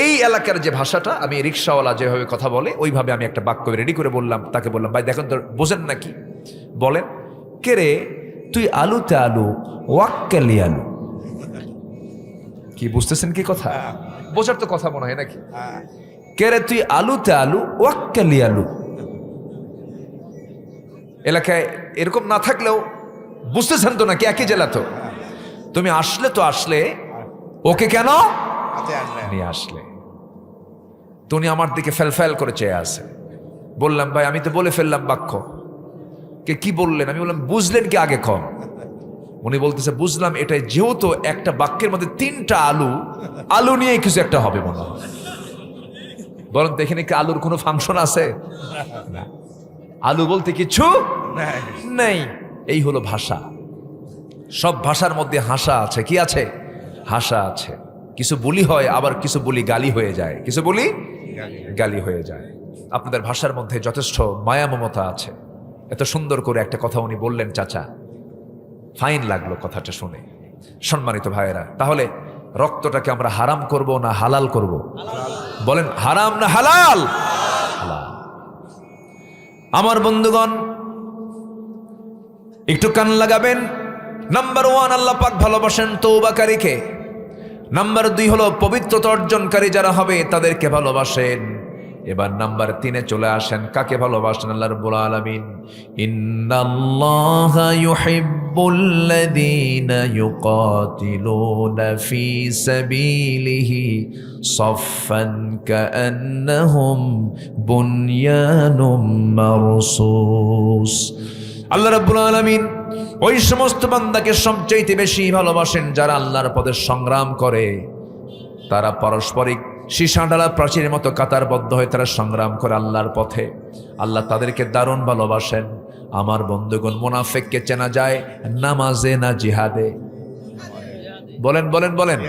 এই এলাকার যে ভাষাটা, আমি রিক্সাওয়ালা যেভাবে কথা বলে ওইভাবে আমি একটা বাক্য রেডি করে বললাম। তাকে বললাম, ভাই দেখেন তো বোঝেন নাকি, বলেন। কে রে তুই আলুতে আলু, ওয়াক্কালি আলু। কি বুঝতেছেন কি কথা? বোঝার তো কথা মনে হয় নাকি? কে রে তুই আলুতে আলু, ওয়াক্কালি আলু। এলাকায় এরকম না থাকলেও বুঝতেছেন তো নাকি? একই জেলা তো। তুমি আসলে তো আসলে, ওকে কেন নিয়ে আসলে? তো উনি আমার দিকে ফেল করে চেয়ে আসে। বললাম, ভাই আমি তো বলে ফেললাম বাক্য। কে কি বললেন? আমি বললাম, বুঝলেন কি আগে কম। উনি বলতেছে, বুঝলাম এটাই, যেহেতু একটা বাক্যের মধ্যে 3টা আলু, আলু নিয়ে কিছু একটা হবে মনে হয়। বলেন তো এখানে কি আলুর কোনো ফাংশন আছে? না, আলু বলতে কিছু নেই। এই হলো ভাষা। সব ভাষার মধ্যে হাসা আছে। কি আছে? হাসা আছে। কিছু বলি হয়, আবার কিছু বলি গালি হয়ে যায়, কিছু বলি গালি হয়ে যায়। আপনাদের ভাষার মধ্যে যথেষ্ট মায়া মমতা আছে। এত সুন্দর করে একটা কথা উনি বললেন, চাচা, ফাইন লাগলো কথাটা শুনে। সম্মানিত ভাইয়েরা, তাহলে রক্তটাকে আমরা হারাম করব না হালাল করব? বলেন, হারাম না হালাল? হালাল। আমার বন্ধুগণ, একটু কান লাগাবেন। নাম্বার 1, আল্লাহ পাক ভালোবাসেন তওবাকারীকে। নাম্বার 2 হলো পবিত্রতা অর্জনকারী যারা হবে তাদেরকে ভালোবাসেন। এবার নাম্বার 3-এ চলে আসেন, কাকে ভালোবাসেন? আল্লাহ রাব্বুল আলামিন ইন্নাল্লাহা ইউহিব্বুল্লাযীনা ইউকাতিলুনা ফী সাবিলিহি সাফফান কাআন্নাহুম বুনয়ানুম মারসুস। আল্লাহ রাব্বুল আলামিন ওই সমস্ত বান্দাকে সবচাইতে বেশি ভালোবাসেন যারা আল্লাহর পথে সংগ্রাম করে। তারা পারস্পরিক সীসাঢালা প্রাচীরের মতো কাতারবদ্ধ হয়ে তারা সংগ্রাম করে আল্লাহর পথে। আল্লাহ তাদেরকে দারুণ ভালোবাসেন। আমার বন্ধুগণ, মুনাফিককে চেনা যায় নামাজে না জিহাদে? বলেন বলেন বলেন।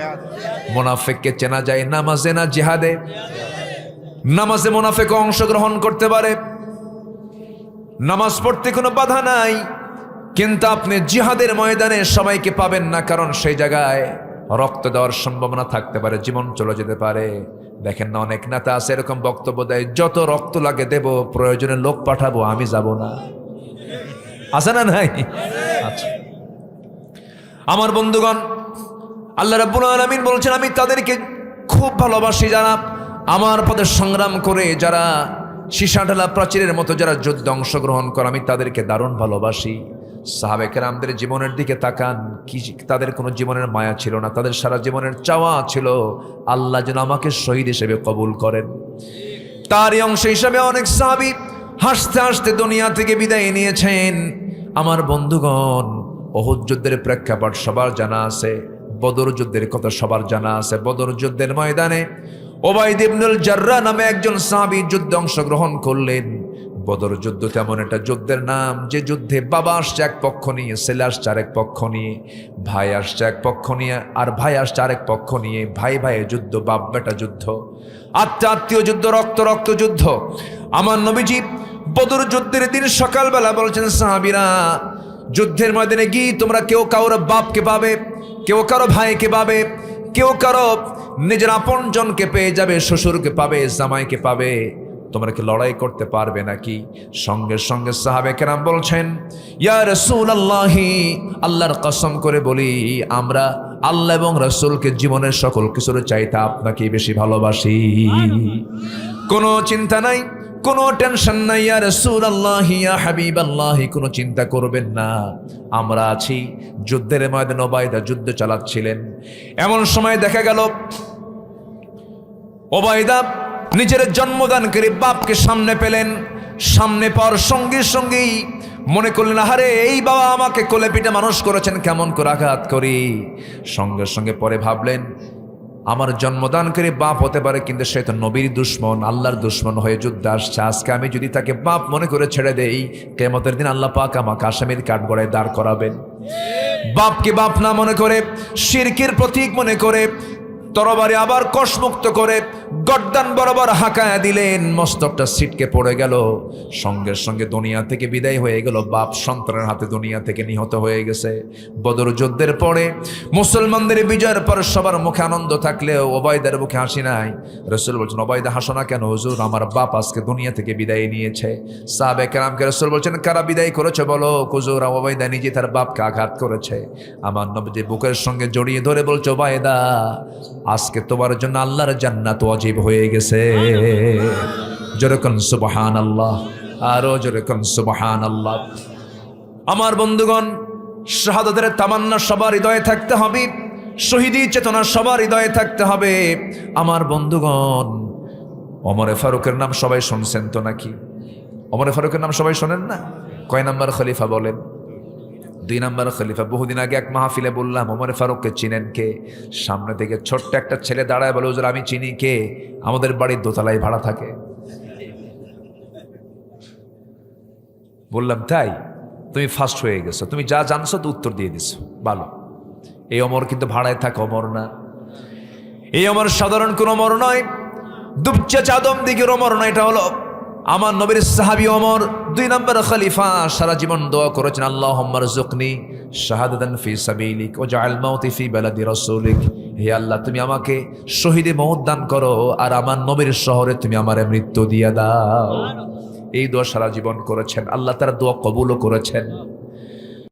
মুনাফিককে চেনা যায় নামাজে না জিহাদে? নামাজে মুনাফিক অংশগ্রহণ করতে পারে, নামাজ পড়তে কোনো বাধা নাই, কিন্তু আপনি জিহাদের ময়দানে সবাইকে পাবেন না, কারণ সেই জায়গায় রক্ত দেওয়ার সম্ভাবনা থাকতে পারে, জীবন চলে যেতে পারে। দেখেন না, অনেক নেতা আছে এরকম বক্তব্য দেয়, যত রক্ত লাগে দেব, প্রয়োজনে লোক পাঠাবো, আমি যাব না। আছে না নাই? আচ্ছা আমার বন্ধুগণ, আল্লাহ রাব্বুল আলামিন বলছেন আমি তাদেরকে খুব ভালোবাসি যারা আমার পথে সংগ্রাম করে, যারা সীসাঢালা প্রাচীরের মতো যারা যুদ্ধে অংশগ্রহণ করে, আমি তাদেরকে দারুণ ভালোবাসি। সাহাবে কেরামদের জীবনের দিকে তাকান, কি তাদের কোনো জীবনের মায়া ছিল না, তাদের সারা জীবনের চাওয়া ছিল আল্লাহ যেন আমাকে শহীদ হিসেবে কবুল করেন। তারই অংশ হিসাবে অনেক সাহাবী হাসতে হাসতে দুনিয়া থেকে বিদায় নিয়েছেন। আমার বন্ধুগণ, উহুদ যুদ্ধের প্রেক্ষাপট সবার জানা আছে, বদর যুদ্ধের কথা সবার জানা আছে। বদর যুদ্ধের ময়দানে উবাইদ ইবনুল জাররাহ নামে একজন সাহাবী যুদ্ধে অংশগ্রহণ করলেন। বদর যুদ্ধ তেমন একটা যুদ্ধের নাম, যে যুদ্ধে বাবা আসছে এক পক্ষ নিয়ে, ছেলে আসছে আরেক পক্ষ নিয়ে, ভাই আসছে এক পক্ষ নিয়ে আর ভাই আসছে আরেক পক্ষ নিয়ে, ভাই ভাইয়ের যুদ্ধ, বাপ বেটা যুদ্ধ, আত্মীয় যুদ্ধ, রক্ত রক্ত যুদ্ধ। আমার নবীজি বদর যুদ্ধের দিন সকালবেলা বলছেন, সাহাবীরা যুদ্ধের ময়দানে গিয়ে তোমরা কেউ কারোর বাপকে পাবে, কেউ কারো ভাইকে পাবে, কেউ কারো নিজের আপন জনকে পেয়ে যাবে, শ্বশুরকে পাবে, জামাইকে পাবে, তোমরা কি লড়াই করতে পারবে নাকি? সঙ্গে সঙ্গে সাহাবে কেরাম বলছেন, ইয়া রাসূলুল্লাহ, আল্লাহর কসম করে বলি আমরা আল্লাহ এবং রাসূলকে জীবনের সকল কিছুর চাইতে আপনাকে বেশি ভালোবাসি। কোনো চিন্তা নাই, কোনো টেনশন নাই, ইয়া রাসূলুল্লাহ, ইয়া হাবিবাল্লাহ, কোনো চিন্তা করবেন না, আমরা আছি। যুদ্ধের ময়দানে উবাইদা যুদ্ধ চালাচ্ছিলেন। এমন সময় দেখা গেল উবাইদা নিজের জন্মদানকারী বাপকে সামনে পেলেন। সামনে পাওয়ার সঙ্গে সঙ্গেই মনে করলেন, আহারে এই বাবা আমাকে কোলে পিঠে মানুষ করেছেন, কেমন করে আঘাত করি। সঙ্গে সঙ্গে পরে ভাবলেন, আমার জন্মদানকারী বাপ হতে পারে, কিন্তু সে তো নবীর দুশ্মন, আল্লাহর দুশ্মন হয়ে যুদ্ধে আসছে। আজকে আমি যদি তাকে বাপ মনে করে ছেড়ে দেই, কিয়ামতের দিন আল্লাহ পাক আমাকে আসামির কাঠগড়ায় দাঁড় করাবেন। বাপকে বাপ না মনে করে, শিরকের প্রতীক মনে করে তরবারি আবার কষমুক্ত করে গর্দান বরাবর হাঁকায়া দিলেন, মস্তকটা ছিটকে পড়ে গেল। সঙ্গে সঙ্গে দুনিয়া থেকে বিদায় হয়ে গেল, বাপ সন্তানের হাতে দুনিয়া থেকে নিহত হয়ে গেছে। বদর যুদ্ধের পরে মুসলমানদের বিজয়ের পর সবার মুখে আনন্দ থাকলেও উবাইদার মুখে হাসি নাই। রাসূল বলছেন, উবাইদা হাসো না কেন? হুজুর, আমার বাপ আজকে দুনিয়া থেকে বিদায় নিয়েছে। সাহাবে কেরামকে রাসূল বলছেন, কারা বিদায় করেছে বলো? হুজুর, উবাইদা নিজে তার বাপকে আঘাত করেছে। আমার নবীজি বুকের সঙ্গে জড়িয়ে ধরে বলছে, উবাইদা আজকে তোমার জন্য আল্লাহর জান্নাত ওয়াজিব হয়ে গেছে। জোরে কোন সুবহানাল্লাহ, আরো জোরে কোন সুবহানাল্লাহ। আমার বন্ধুগণ, শাহাদাতের তামান্না সবার হৃদয়ে থাকতে হবে, শহীদি চেতনা সবার হৃদয়ে থাকতে হবে। আমার বন্ধুগণ, ওমর ফারুকের নাম সবাই শুনছেন তো নাকি? ওমর ফারুকের নাম সবাই শোনেন না? কয় নাম্বার খলিফা বলেন? 2 নাম্বার খলিফা। বহুদিন আগে এক মাহফিলে বললাম, ওমর ফারুককে চিনেন কে? সামনে থেকে ছোট্ট একটা ছেলে দাঁড়ায় বলে, হুজুর আমি চিনি। কে? আমাদের বাড়ির দোতলায় ভাড়া থাকে। বললাম, তাই? তুমি ফার্স্ট হয়ে গেছো, তুমি যা জানছো তো উত্তর দিয়ে দিছো, ভালো। এই ওমর কিন্তু ভাড়ায় থাকা ওমর না। এই ওমর সাধারণ কোন ওমর নয়, দুবচা চাদম দিকের ওমর নয়। এটা হলো আমার নবীর সাহাবী ওমর, 2 নম্বর খলিফা। সারা জীবন দোয়া করেছেন, আল্লাহুম্মা রযুকনি শাহাদাতান ফি সাবিলিক ওয়াজআল মাউতি ফি বালাদি রাসূলিক। হে আল্লাহ, তুমি আমাকে শহীদে মওত দান করো, আর আমার নবীর শহরে তুমি আমারে মৃত্যু দিয়ে দাও। এই দোয়া সারা জীবন করেছেন, আল্লাহ তার দোয়া কবুলও করেছেন।